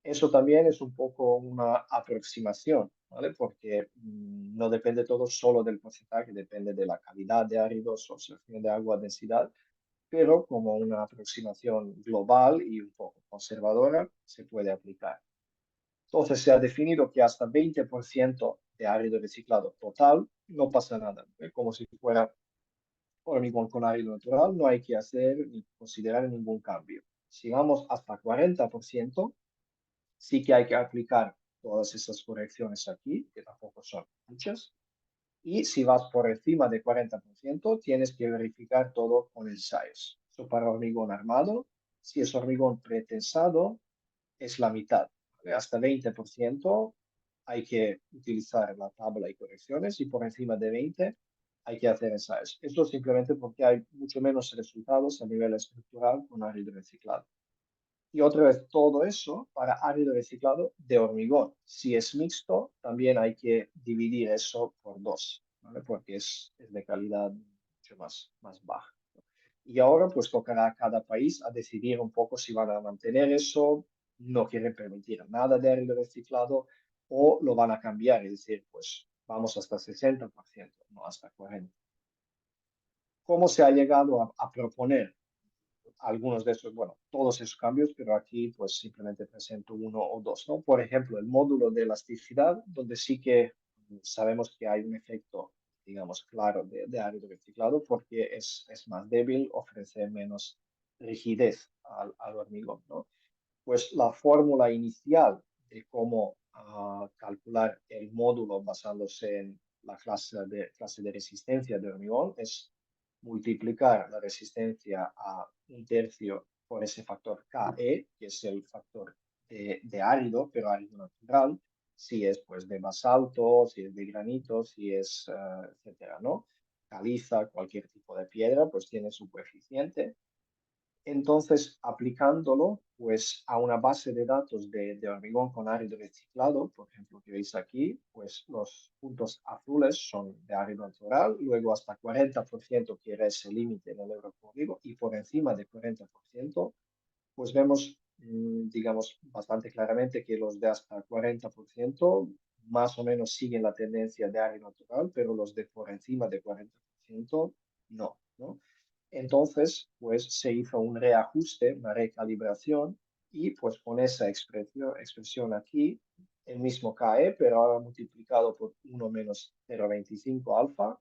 Eso también es un poco una aproximación, ¿vale? Porque no depende todo solo del porcentaje, depende de la calidad de áridos, absorción de agua, densidad, pero como una aproximación global y un poco conservadora se puede aplicar. Entonces se ha definido que hasta 20% de árido reciclado total no pasa nada, ¿eh? Como si fuera hormigón con árido natural, no hay que hacer ni considerar ningún cambio. Si vamos hasta 40%, sí que hay que aplicar todas esas correcciones aquí, que tampoco son muchas. Y si vas por encima de 40%, tienes que verificar todo con ensayos. Eso para hormigón armado. Si es hormigón pretensado, es la mitad, ¿vale? Hasta 20% hay que utilizar la tabla y correcciones y por encima de 20 hay que hacer ensayos. Esto simplemente porque hay mucho menos resultados a nivel estructural con árido reciclado. Y otra vez, todo eso para árido reciclado de hormigón. Si es mixto, también hay que dividir eso por dos, ¿vale? Porque es de calidad mucho más baja. Y ahora pues tocará a cada país a decidir un poco si van a mantener eso, no quieren permitir nada de árido reciclado o lo van a cambiar y decir, pues vamos hasta 60%, no hasta 40%. ¿Cómo se ha llegado a proponer algunos de esos, bueno, todos esos cambios, pero aquí pues simplemente presento uno o dos, ¿no? Por ejemplo, el módulo de elasticidad, donde sí que sabemos que hay un efecto, digamos, claro de árido reciclado porque es más débil, ofrece menos rigidez al hormigón, ¿no? Pues la fórmula inicial de cómo calcular el módulo basándose en la clase de resistencia de hormigón es multiplicar la resistencia a un tercio por ese factor Ke, que es el factor de árido, pero árido natural, si es pues de basalto, si es de granito, si es, etcétera, ¿no? Caliza, cualquier tipo de piedra, pues tiene su coeficiente. Entonces, aplicándolo pues, a una base de datos de hormigón con árido reciclado, por ejemplo, que veis aquí, pues los puntos azules son de árido natural, luego hasta 40% que era ese límite en el Eurocódigo, y por encima de 40%, pues vemos, digamos, bastante claramente que los de hasta 40% más o menos siguen la tendencia de área natural, pero los de por encima de 40% no, ¿no? Entonces, pues se hizo un reajuste, una recalibración, y pues con esa expresión aquí, el mismo KE, pero ahora multiplicado por 1 menos 0,25 alfa,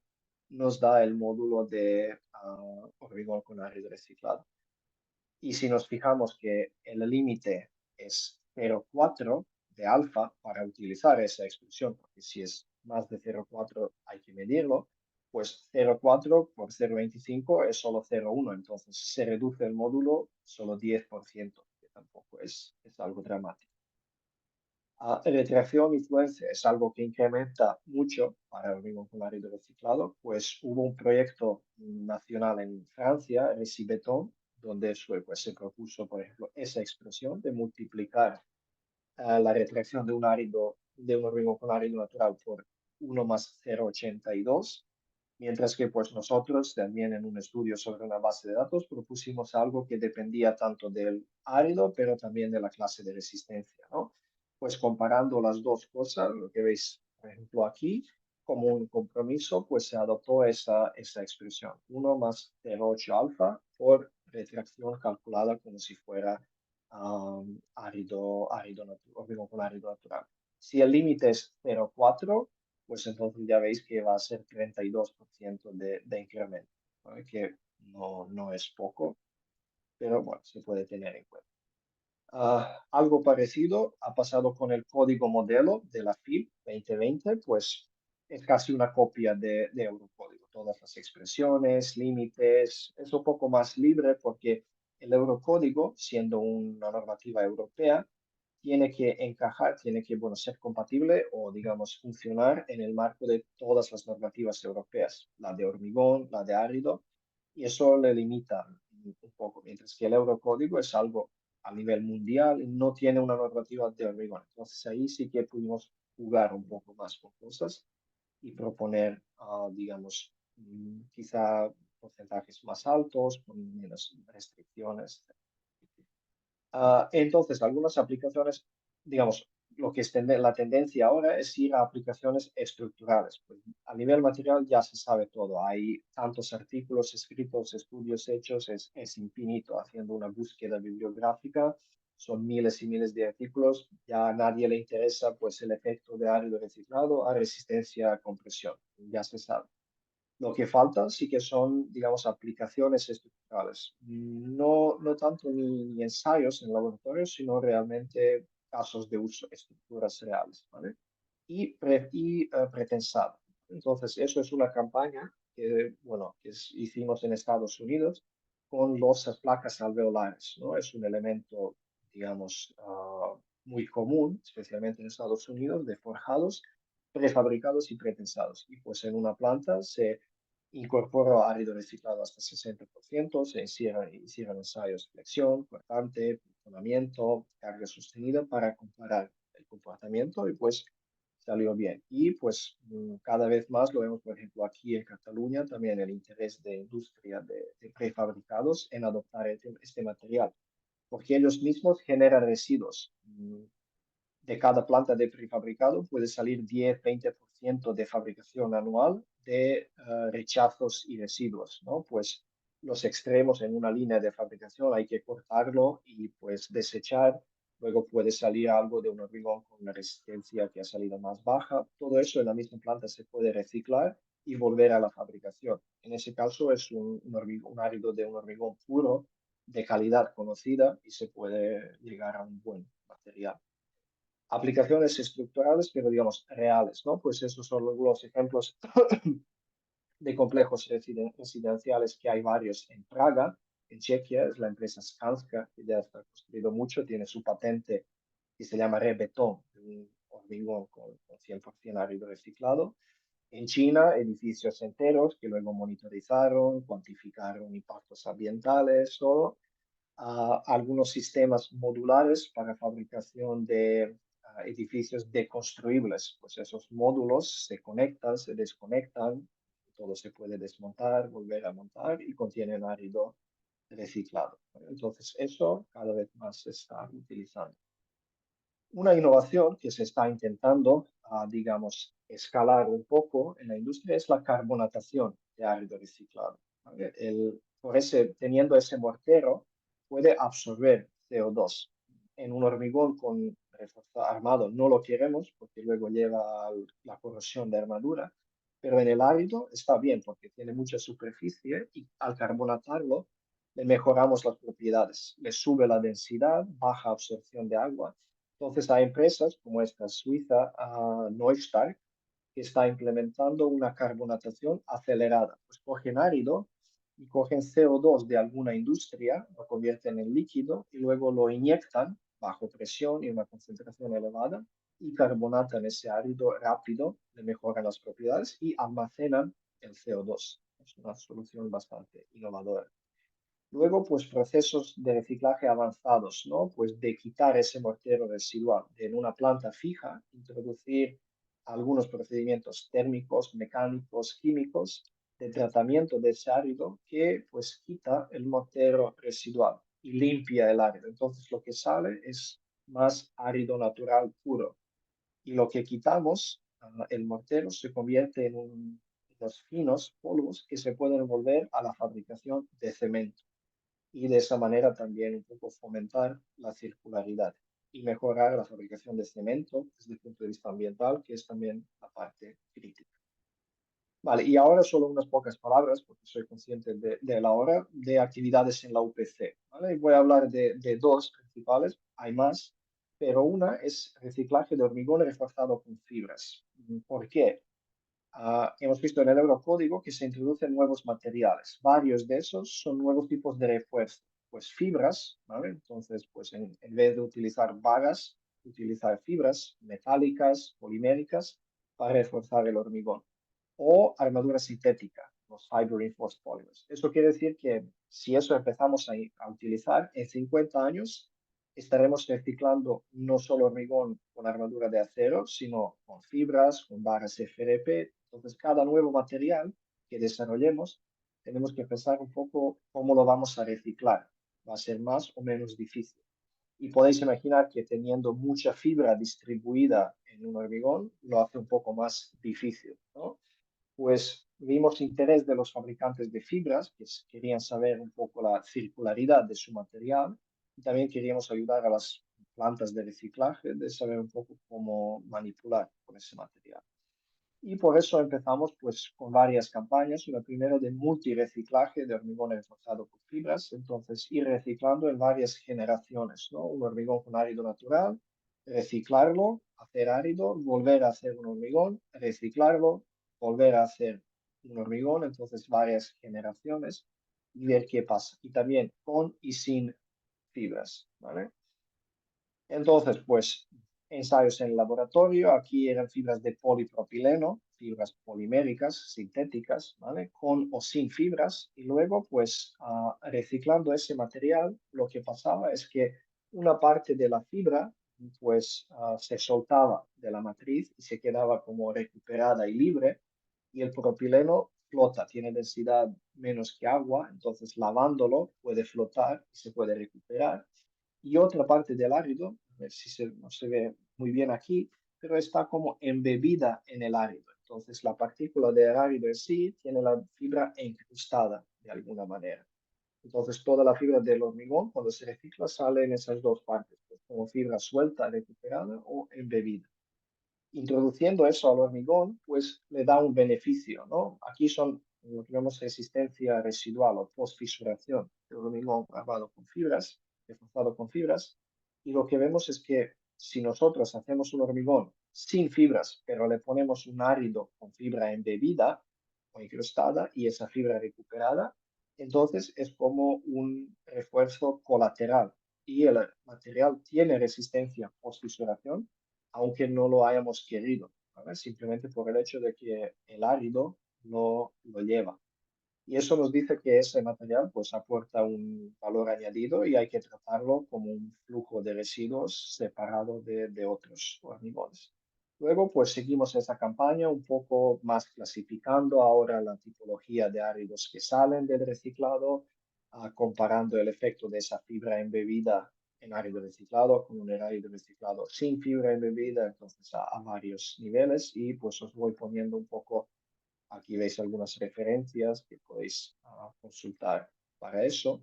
nos da el módulo de hormigón con árido reciclado. Y si nos fijamos que el límite es 0,4 de alfa para utilizar esa expresión, porque si es más de 0,4 hay que medirlo, pues 0,4 por 0,25 es solo 0,1, entonces se reduce el módulo solo 10%, que tampoco es algo dramático. Retracción y fluencia es algo que incrementa mucho para el hormigón con árido reciclado, pues hubo un proyecto nacional en Francia, Recibeton, donde pues, se propuso, por ejemplo, esa expresión de multiplicar la retracción de un árido, de un hormigón con árido natural por 1 más 0,82, mientras que pues nosotros también en un estudio sobre una base de datos propusimos algo que dependía tanto del árido, pero también de la clase de resistencia, ¿no? Pues comparando las dos cosas, lo que veis, por ejemplo, aquí, como un compromiso, pues se adoptó esa expresión, 1 más 0,8 alfa por retracción calculada como si fuera hormigón con árido natural. Si el límite es 0,4, pues entonces ya veis que va a ser 32% de incremento, ¿vale? Que no es poco, pero bueno, se puede tener en cuenta. Algo parecido ha pasado con el código modelo de la FIB 2020, pues es casi una copia de Eurocódigo. Todas las expresiones, límites, es un poco más libre porque el Eurocódigo, siendo una normativa europea, tiene que encajar, tiene que, bueno, ser compatible o, digamos, funcionar en el marco de todas las normativas europeas, la de hormigón, la de árido, y eso le limita un poco, mientras que el Eurocódigo es algo a nivel mundial y no tiene una normativa de hormigón. Entonces ahí sí que pudimos jugar un poco más con cosas y proponer, digamos, quizá porcentajes más altos, con menos restricciones. Entonces, algunas aplicaciones, digamos, lo que es la tendencia ahora es ir a aplicaciones estructurales. Pues, a nivel material ya se sabe todo. Hay tantos artículos escritos, estudios hechos, es infinito. Haciendo una búsqueda bibliográfica, son miles y miles de artículos. Ya a nadie le interesa pues, el efecto de árido reciclado a resistencia a compresión. Ya se sabe. Lo que falta sí que son, digamos, aplicaciones estructurales. No tanto ni ensayos en laboratorio, sino realmente casos de uso, estructuras reales, ¿vale? Y pretensado. Entonces, eso es una campaña que, bueno, hicimos en Estados Unidos con las placas alveolares, ¿no? Es un elemento, digamos, muy común, especialmente en Estados Unidos, de forjados prefabricados y pretensados. Y pues en una planta se incorporó árido reciclado hasta 60%, se hicieron ensayos de flexión, cortante, funcionamiento, carga sostenida para comparar el comportamiento y pues salió bien. Y pues cada vez más lo vemos, por ejemplo, aquí en Cataluña, también el interés de industria de prefabricados en adoptar este material, porque ellos mismos generan residuos. De cada planta de prefabricado puede salir 10-20% de fabricación anual de rechazos y residuos, ¿no? Pues los extremos en una línea de fabricación hay que cortarlo y pues desechar. Luego puede salir algo de un hormigón con una resistencia que ha salido más baja. Todo eso en la misma planta se puede reciclar y volver a la fabricación. En ese caso es un árido de un hormigón puro, de calidad conocida y se puede llegar a un buen material. Aplicaciones estructurales, pero digamos reales, ¿no? Pues esos son los ejemplos de complejos residenciales que hay varios en Praga, en Chequia, es la empresa Skanska, que ya está construido mucho, tiene su patente que se llama Rebetón, un hormigón con 100% árido reciclado. En China, edificios enteros que luego monitorizaron, cuantificaron impactos ambientales, todo algunos sistemas modulares para fabricación de edificios deconstruibles. Pues esos módulos se conectan, se desconectan, todo se puede desmontar, volver a montar y contienen árido reciclado. Entonces eso cada vez más se está utilizando. Una innovación que se está intentando, digamos, escalar un poco en la industria es la carbonatación de árido reciclado. ¿Vale? Teniendo ese mortero, puede absorber CO2. En un hormigón con armado no lo queremos porque luego lleva a la corrosión de armadura, pero en el árido está bien porque tiene mucha superficie y al carbonatarlo le mejoramos las propiedades, le sube la densidad, baja absorción de agua. Entonces hay empresas como esta suiza, Neustark, que está implementando una carbonatación acelerada. Pues cogen árido y cogen CO2 de alguna industria, lo convierten en líquido y luego lo inyectan bajo presión y una concentración elevada y carbonatan ese árido rápido, le mejoran las propiedades y almacenan el CO2. Es una solución bastante innovadora. Luego, pues procesos de reciclaje avanzados, ¿no? Pues de quitar ese mortero residual de en una planta fija, introducir algunos procedimientos térmicos, mecánicos, químicos de tratamiento de ese árido que pues quita el mortero residual y limpia el árido. Entonces lo que sale es más árido natural puro y lo que quitamos, el mortero, se convierte en unos finos polvos que se pueden volver a la fabricación de cemento y de esa manera también un poco fomentar la circularidad y mejorar la fabricación de cemento desde el punto de vista ambiental, que es también la parte crítica. Vale, y ahora solo unas pocas palabras, porque soy consciente de la hora, de actividades en la UPC. ¿Vale? Y voy a hablar de dos principales, hay más, pero una es reciclaje de hormigón reforzado con fibras. ¿Por qué? Hemos visto en el Eurocódigo que se introducen nuevos materiales. Varios de esos son nuevos tipos de refuerzo. Pues fibras, ¿vale? Entonces, pues en vez de utilizar varas, utilizar fibras metálicas, poliméricas, para reforzar el hormigón. O armadura sintética, los fiber reinforced polymers. Eso quiere decir que si eso empezamos a utilizar, en 50 años estaremos reciclando no solo hormigón con armadura de acero, sino con fibras, con barras FRP. Entonces, cada nuevo material que desarrollemos, tenemos que pensar un poco cómo lo vamos a reciclar. Va a ser más o menos difícil. Y podéis imaginar que teniendo mucha fibra distribuida en un hormigón, lo hace un poco más difícil, ¿no? Pues vimos interés de los fabricantes de fibras, que querían saber un poco la circularidad de su material, y también queríamos ayudar a las plantas de reciclaje de saber un poco cómo manipular con ese material. Y por eso empezamos pues con varias campañas. Una primera de multireciclaje de hormigón reforzado por fibras, entonces ir reciclando en varias generaciones, ¿no? Un hormigón con árido natural, reciclarlo, hacer árido, volver a hacer un hormigón, reciclarlo, volver a hacer un hormigón, entonces varias generaciones y ver qué pasa. Y también con y sin fibras, ¿vale? Entonces, pues, ensayos en el laboratorio, aquí eran fibras de polipropileno, fibras poliméricas, sintéticas, ¿vale? Con o sin fibras, y luego, pues, reciclando ese material, lo que pasaba es que una parte de la fibra, pues, se soltaba de la matriz y se quedaba como recuperada y libre, y el propileno flota, tiene densidad menos que agua, entonces lavándolo puede flotar y se puede recuperar y otra parte del árido, a ver si no se ve muy bien aquí, pero está como embebida en el árido. Entonces la partícula del árido en sí tiene la fibra incrustada de alguna manera. Entonces toda la fibra del hormigón cuando se recicla sale en esas dos partes, pues, como fibra suelta, recuperada o embebida. Introduciendo eso al hormigón, pues le da un beneficio, ¿no? Aquí son lo que llamamos resistencia residual o postfisuración del hormigón armado con fibras, reforzado con fibras, y lo que vemos es que si nosotros hacemos un hormigón sin fibras, pero le ponemos un árido con fibra embebida o incrustada y esa fibra recuperada, entonces es como un refuerzo colateral y el material tiene resistencia postfisuración aunque no lo hayamos querido, ¿vale? Simplemente por el hecho de que el árido lo lleva. Y eso nos dice que ese material pues aporta un valor añadido y hay que tratarlo como un flujo de residuos separado de otros hormigones. Luego pues seguimos esa campaña un poco más clasificando ahora la tipología de áridos que salen del reciclado, comparando el efecto de esa fibra embebida en árido reciclado, con un árido reciclado sin fibra embebida, entonces a varios niveles, y pues os voy poniendo un poco, aquí veis algunas referencias que podéis consultar para eso,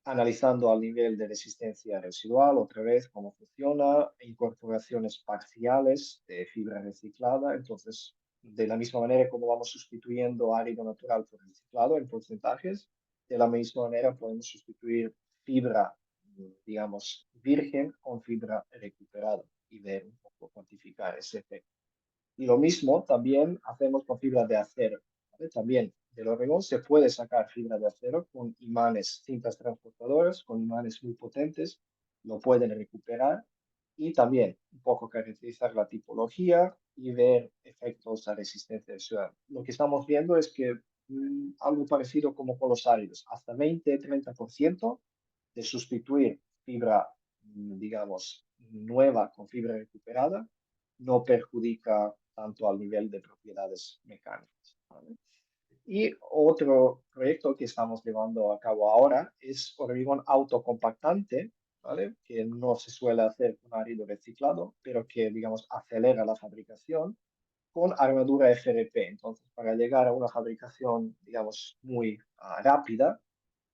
analizando al nivel de resistencia residual, otra vez cómo funciona, incorporaciones parciales de fibra reciclada, entonces de la misma manera como vamos sustituyendo árido natural por reciclado en porcentajes, de la misma manera podemos sustituir fibra, digamos, virgen con fibra recuperada y ver un poco cuantificar ese efecto. Y lo mismo también hacemos con fibra de acero, ¿vale? También del hormigón se puede sacar fibra de acero con imanes, cintas transportadoras, con imanes muy potentes, lo pueden recuperar y también un poco caracterizar la tipología y ver efectos a resistencia de ciudad. Lo que estamos viendo es que algo parecido como con los áridos, hasta 20-30% de sustituir fibra, digamos, nueva con fibra recuperada no perjudica tanto al nivel de propiedades mecánicas, ¿vale? Y otro proyecto que estamos llevando a cabo ahora es hormigón autocompactante, ¿vale? Que no se suele hacer con árido reciclado, pero que, digamos, acelera la fabricación con armadura FRP. Entonces, para llegar a una fabricación, digamos, muy rápida,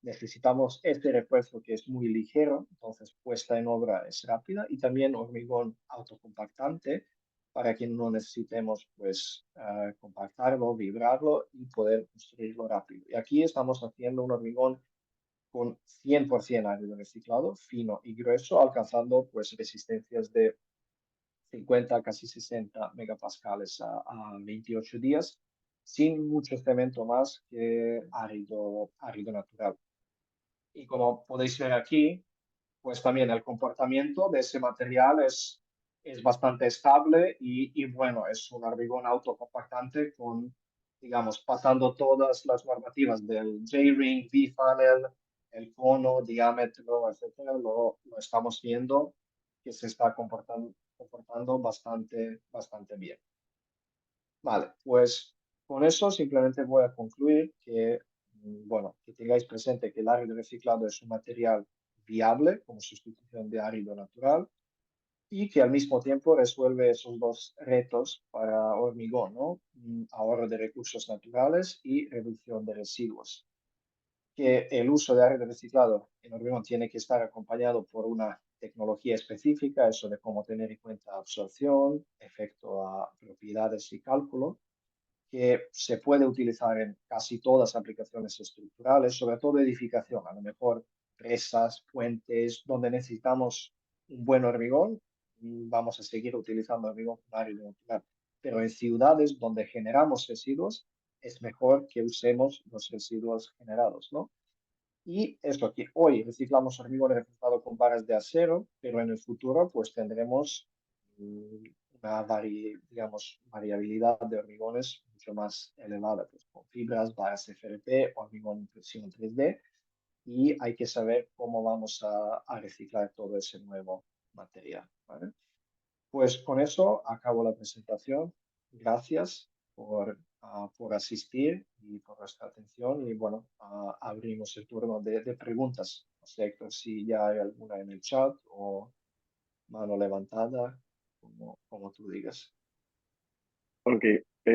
necesitamos este refuerzo que es muy ligero, entonces puesta en obra es rápida, y también hormigón autocompactante para que no necesitemos pues compactarlo, vibrarlo y poder construirlo rápido. Y aquí estamos haciendo un hormigón con 100% árido reciclado, fino y grueso, alcanzando pues resistencias de 50, casi 60 megapascales a 28 días, sin mucho cemento más que árido natural. Y como podéis ver aquí, pues también el comportamiento de ese material es bastante estable y bueno, es un hormigón autocompactante con, digamos, pasando todas las normativas del J-ring, V-funnel, el cono, diámetro, etcétera, lo estamos viendo que se está comportando bastante bien. Vale, pues con eso simplemente voy a concluir que, bueno, que tengáis presente que el árido reciclado es un material viable como sustitución de árido natural y que al mismo tiempo resuelve esos dos retos para hormigón, ¿no? Ahorro de recursos naturales y reducción de residuos. Que el uso de árido reciclado en hormigón tiene que estar acompañado por una tecnología específica, eso de cómo tener en cuenta absorción, efecto a propiedades y cálculo, que se puede utilizar en casi todas las aplicaciones estructurales, sobre todo edificación, a lo mejor presas, puentes, donde necesitamos un buen hormigón, vamos a seguir utilizando hormigón primario natural. Pero en ciudades donde generamos residuos, es mejor que usemos los residuos generados, ¿no? Y esto aquí, hoy reciclamos hormigón reforzado con varas de acero, pero en el futuro pues tendremos una digamos, variabilidad de hormigones mucho más elevada, pues con fibras, varas FRP, hormigón impresión 3D, y hay que saber cómo vamos a reciclar todo ese nuevo material, ¿vale? Pues con eso acabo la presentación. Gracias por asistir y por vuestra atención. Y bueno, abrimos el turno de preguntas. No sé, Héctor, si ya hay alguna en el chat o mano levantada, como tú digas. Ok,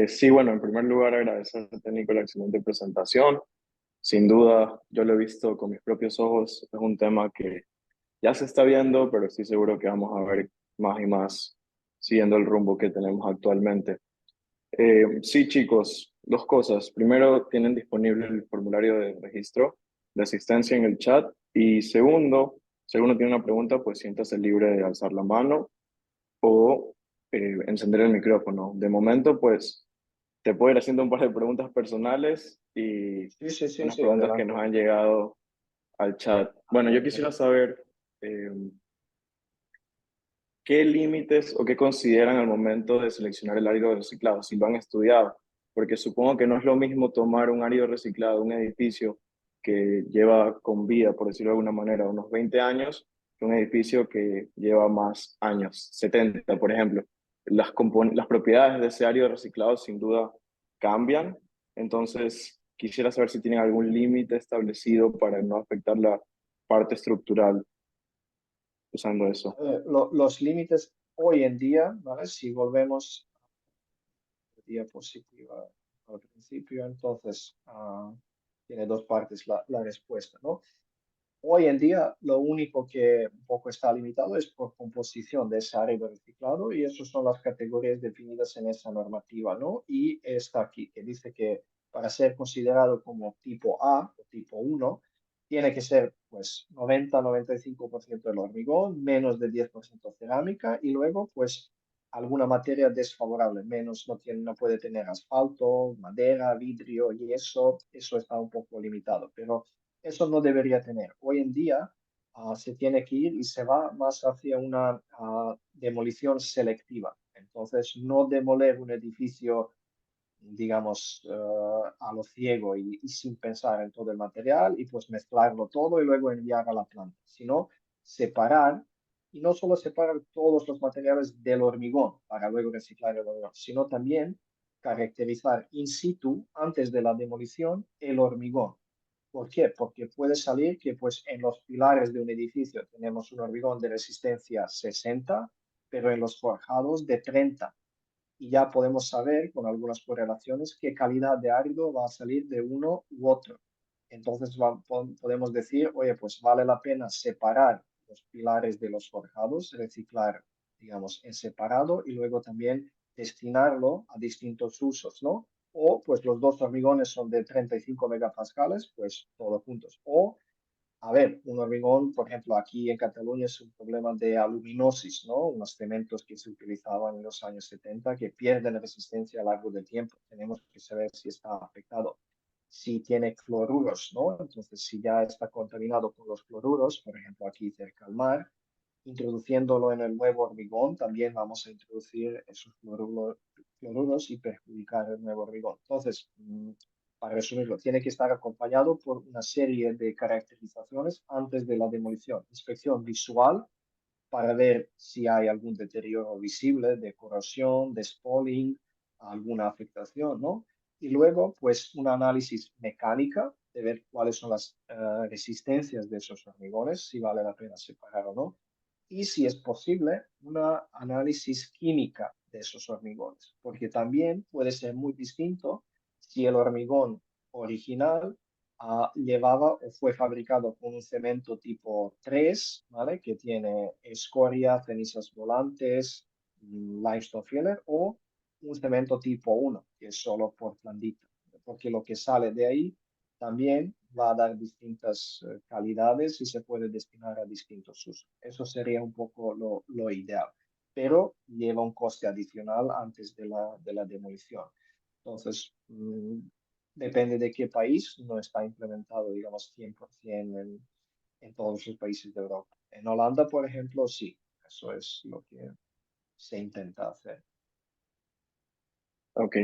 sí, bueno, en primer lugar agradecerte, Nico, la excelente presentación. Sin duda, yo lo he visto con mis propios ojos, es un tema que ya se está viendo, pero estoy seguro que vamos a ver más y más siguiendo el rumbo que tenemos actualmente. Sí, chicos, dos cosas. Primero, tienen disponible el formulario de registro de asistencia en el chat. Y segundo, si alguno tiene una pregunta, pues siéntase libre de alzar la mano o encender el micrófono. De momento, pues te puedo ir haciendo un par de preguntas personales y Sí, sí, sí, unas sí, preguntas que nos adelante. han llegado al chat. Bueno, yo Adelante. quisiera saber eh, qué límites o qué consideran al momento de seleccionar el árido reciclado, si lo han estudiado, porque supongo que no es lo mismo tomar un árido reciclado de un edificio que lleva con vida, por decirlo de alguna manera, unos 20 años, que un edificio que lleva más años, 70, por ejemplo. Las propiedades de ese árido reciclado sin duda cambian, entonces quisiera saber si tienen algún límite establecido para no afectar la parte estructural. usando eso. Los límites hoy en día, ¿vale? Si volvemos a la diapositiva al principio, entonces tiene dos partes la respuesta, ¿no? Hoy en día, lo único que un poco está limitado es por composición de esa área de reciclado y esas son las categorías definidas en esa normativa, ¿no? Y está aquí, que dice que para ser considerado como tipo A o tipo 1, tiene que ser pues 90-95% del hormigón, menos de 10% cerámica y luego pues alguna materia desfavorable, menos no puede tener asfalto, madera, vidrio y eso está un poco limitado, pero eso no debería tener. Hoy en día se tiene que ir y se va más hacia una demolición selectiva. Entonces, no demoler un edificio, digamos, a lo ciego y sin pensar en todo el material y pues mezclarlo todo y luego enviar a la planta, sino separar y no solo separar todos los materiales del hormigón para luego reciclar el hormigón, sino también caracterizar in situ, antes de la demolición, el hormigón. ¿Por qué? Porque puede salir que pues en los pilares de un edificio tenemos un hormigón de resistencia 60, pero en los forjados de 30. Y ya podemos saber con algunas correlaciones qué calidad de árido va a salir de uno u otro. Entonces podemos decir, oye, pues vale la pena separar los pilares de los forjados, reciclar, digamos, en separado y luego también destinarlo a distintos usos, ¿no? O pues los dos hormigones son de 35 megapascales, pues todos juntos. O a ver, un hormigón, por ejemplo, aquí en Cataluña es un problema de aluminosis, ¿no? Unos cementos que se utilizaban en los años 70 que pierden resistencia a lo largo del tiempo. Tenemos que saber si está afectado. Si tiene cloruros, ¿no? Entonces, si ya está contaminado con los cloruros, por ejemplo, aquí cerca al mar, introduciéndolo en el nuevo hormigón, también vamos a introducir esos cloruros y perjudicar el nuevo hormigón. Entonces, para resumirlo, tiene que estar acompañado por una serie de caracterizaciones antes de la demolición. Inspección visual para ver si hay algún deterioro visible de corrosión, de spalling, alguna afectación, ¿no? Y luego, pues, un análisis mecánica de ver cuáles son las resistencias de esos hormigones, si vale la pena separar o no. Y si es posible, una análisis química de esos hormigones, porque también puede ser muy distinto si el hormigón original llevaba o fue fabricado con un cemento tipo 3, ¿vale? Que tiene escoria, cenizas volantes, limestone filler, o un cemento tipo 1, que es solo portlandita, porque lo que sale de ahí también va a dar distintas calidades y se puede destinar a distintos usos. Eso sería un poco lo ideal, pero lleva un coste adicional antes de la demolición. Entonces, depende de qué país, no está implementado, digamos, 100% en todos los países de Europa. En Holanda, por ejemplo, sí, eso es lo que se intenta hacer. Ok,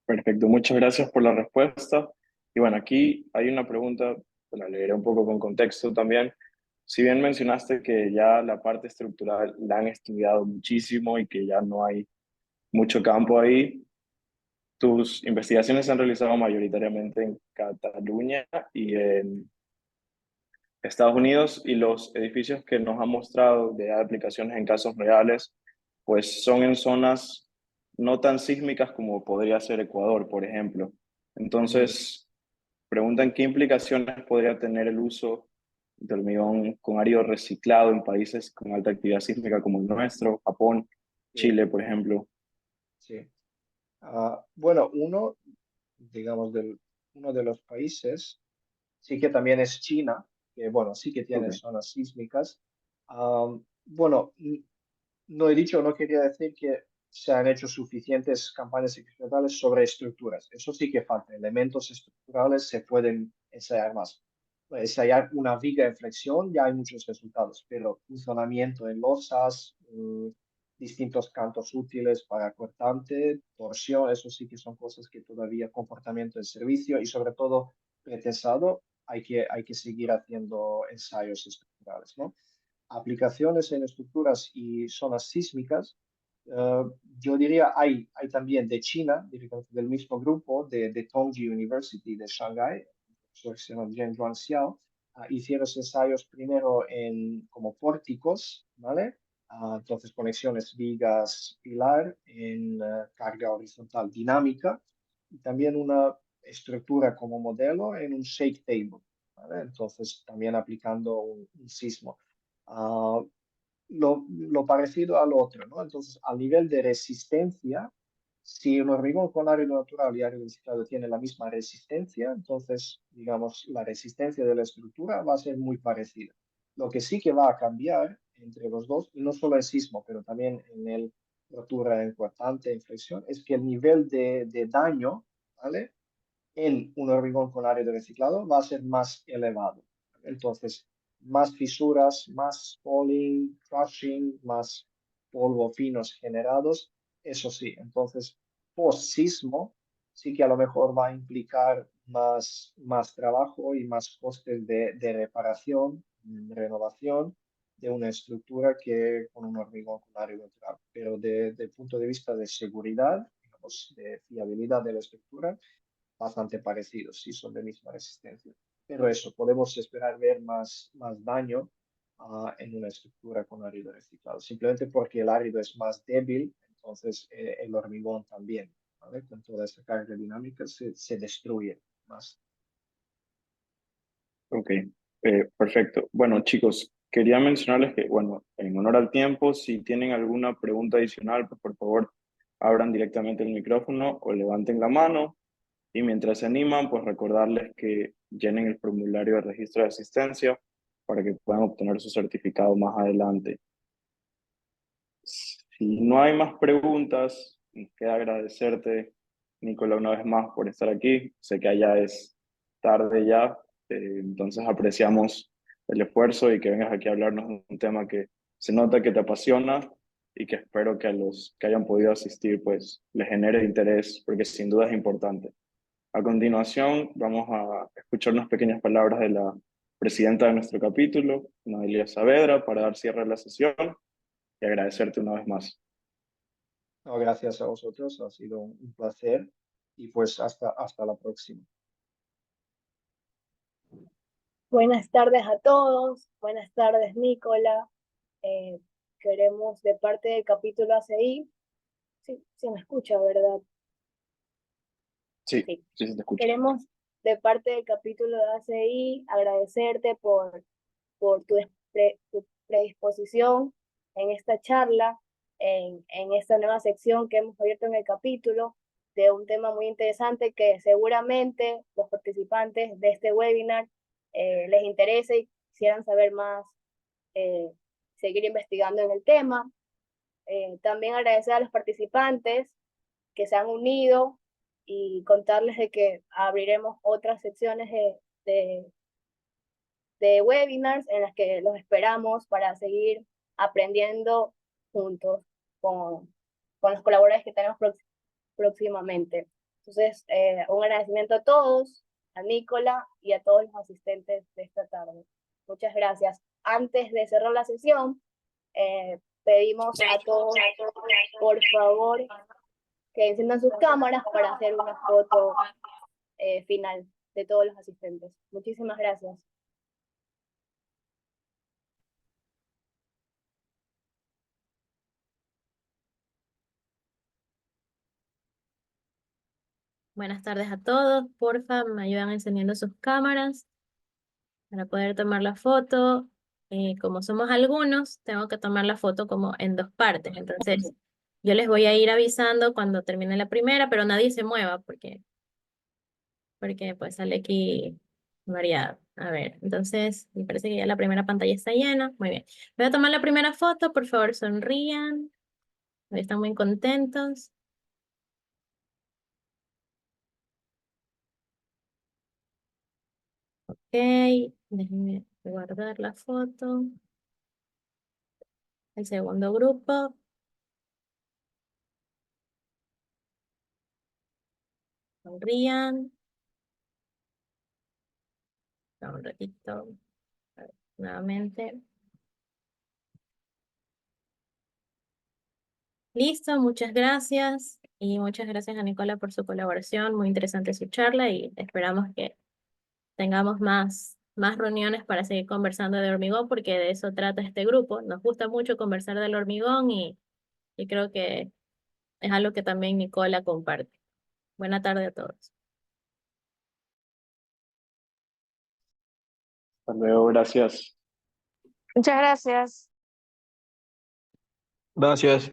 perfecto. Muchas gracias por la respuesta. Y bueno, aquí hay una pregunta, la leeré un poco con contexto también. Si bien mencionaste que ya la parte estructural la han estudiado muchísimo y que ya no hay mucho campo ahí, tus investigaciones se han realizado mayoritariamente en Cataluña y en Estados Unidos, y los edificios que nos han mostrado de aplicaciones en casos reales, pues son en zonas no tan sísmicas como podría ser Ecuador, por ejemplo. Mm, Entonces, preguntan qué implicaciones podría tener el uso de hormigón con árido reciclado en países con alta actividad sísmica como el nuestro, Japón, sí, Chile, por ejemplo. sí. Bueno, digamos, uno de los países, sí que también es China, que bueno, sí que tiene Ok. zonas sísmicas. Bueno, no he dicho, no quería decir que se han hecho suficientes campañas experimentales sobre estructuras. Eso sí que falta. Elementos estructurales se pueden ensayar más. Ensayar una viga en flexión, ya hay muchos resultados, pero funcionamiento en losas, distintos cantos útiles para cortante, torsión, eso sí que son cosas que todavía comportamiento de servicio y sobre todo pretensado, hay que seguir haciendo ensayos estructurales, ¿no? Aplicaciones en estructuras y zonas sísmicas, eh, yo diría hay también de China, directamente del mismo grupo, de Tongji University de Shanghái, profesor que se llama Zhen Yuanxiao, hicieron ensayos primero como pórticos, ¿vale? Entonces, conexiones vigas pilar en carga horizontal dinámica y también una estructura como modelo en un shake table, ¿vale? Entonces, también aplicando un sismo. Ah, lo parecido al otro, ¿no? Entonces, a nivel de resistencia, si un hormigón con árido natural y árido reciclado tiene la misma resistencia, entonces, digamos, la resistencia de la estructura va a ser muy parecida. Lo que sí que va a cambiar entre los dos, y no solo en sismo, pero también en el rotura en cortante, en flexión, es que el nivel de daño, ¿vale? En un hormigón con árido reciclado va a ser más elevado. Entonces, más fisuras, más falling, crushing, más polvo finos generados, eso sí. Entonces, post sismo, sí que a lo mejor va a implicar más trabajo y más costes de reparación, renovación de una estructura que con un hormigón con árido natural. Pero desde el punto de vista de seguridad, digamos, de fiabilidad de la estructura, bastante parecidos, sí son de misma resistencia. Pero eso, podemos esperar ver más daño en una estructura con árido reciclado, simplemente porque el árido es más débil, entonces el hormigón también, ¿vale? Con toda esa carga dinámica se destruye más. Ok, perfecto. Bueno, chicos, quería mencionarles que, bueno, en honor al tiempo, si tienen alguna pregunta adicional, pues por favor abran directamente el micrófono o levanten la mano. Y mientras se animan, pues recordarles que llenen el formulario de registro de asistencia para que puedan obtener su certificado más adelante. Si no hay más preguntas, nos queda agradecerte, Nicola, una vez más por estar aquí. Sé que allá es tarde ya, entonces apreciamos el esfuerzo y que vengas aquí a hablarnos de un tema que se nota que te apasiona y que espero que a los que hayan podido asistir pues les genere interés porque sin duda es importante. A continuación, vamos a escuchar unas pequeñas palabras de la presidenta de nuestro capítulo, Noelia Saavedra, para dar cierre a la sesión y agradecerte una vez más. No, gracias a vosotros, ha sido un placer y pues hasta la próxima. Buenas tardes a todos, buenas tardes Nicola. Eh, Queremos de parte del capítulo ACI, sí, sí me escucha, ¿verdad? Sí, Sí. sí se te escucha. Queremos de parte del capítulo de ACI agradecerte por tu predisposición en esta charla, en esta nueva sección que hemos abierto en el capítulo de un tema muy interesante que seguramente los participantes de este webinar les interese y quisieran saber más, eh, seguir investigando en el tema. También agradecer a los participantes que se han unido y contarles de que abriremos otras secciones de, de webinars en las que los esperamos para seguir aprendiendo juntos con, con los colaboradores que tenemos próximamente. Entonces, un agradecimiento a todos, a Nicola y a todos los asistentes de esta tarde. Muchas gracias. Antes de cerrar la sesión, pedimos a todos, por favor, que enciendan sus cámaras para hacer una foto final de todos los asistentes. Muchísimas gracias. Buenas tardes a todos. Porfa, me ayudan encendiendo sus cámaras para poder tomar la foto. Como somos algunos, tengo que tomar la foto como en dos partes. Entonces, yo les voy a ir avisando cuando termine la primera, pero nadie se mueva porque pues sale aquí variado. A ver, entonces, me parece que ya la primera pantalla está llena. Muy bien. Voy a tomar la primera foto, por favor, sonrían. Están muy contentos. Ok, déjenme guardar la foto. El segundo grupo. Sonrían. Un ratito. A ver, nuevamente. Listo, muchas gracias. Y muchas gracias a Nicola por su colaboración. Muy interesante su charla y esperamos que tengamos más más reuniones para seguir conversando de hormigón, porque de eso trata este grupo. Nos gusta mucho conversar del hormigón y creo que es algo que también Nicola comparte. Buena tarde a todos. Hasta luego, gracias. Muchas gracias. Gracias.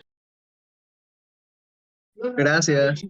Gracias.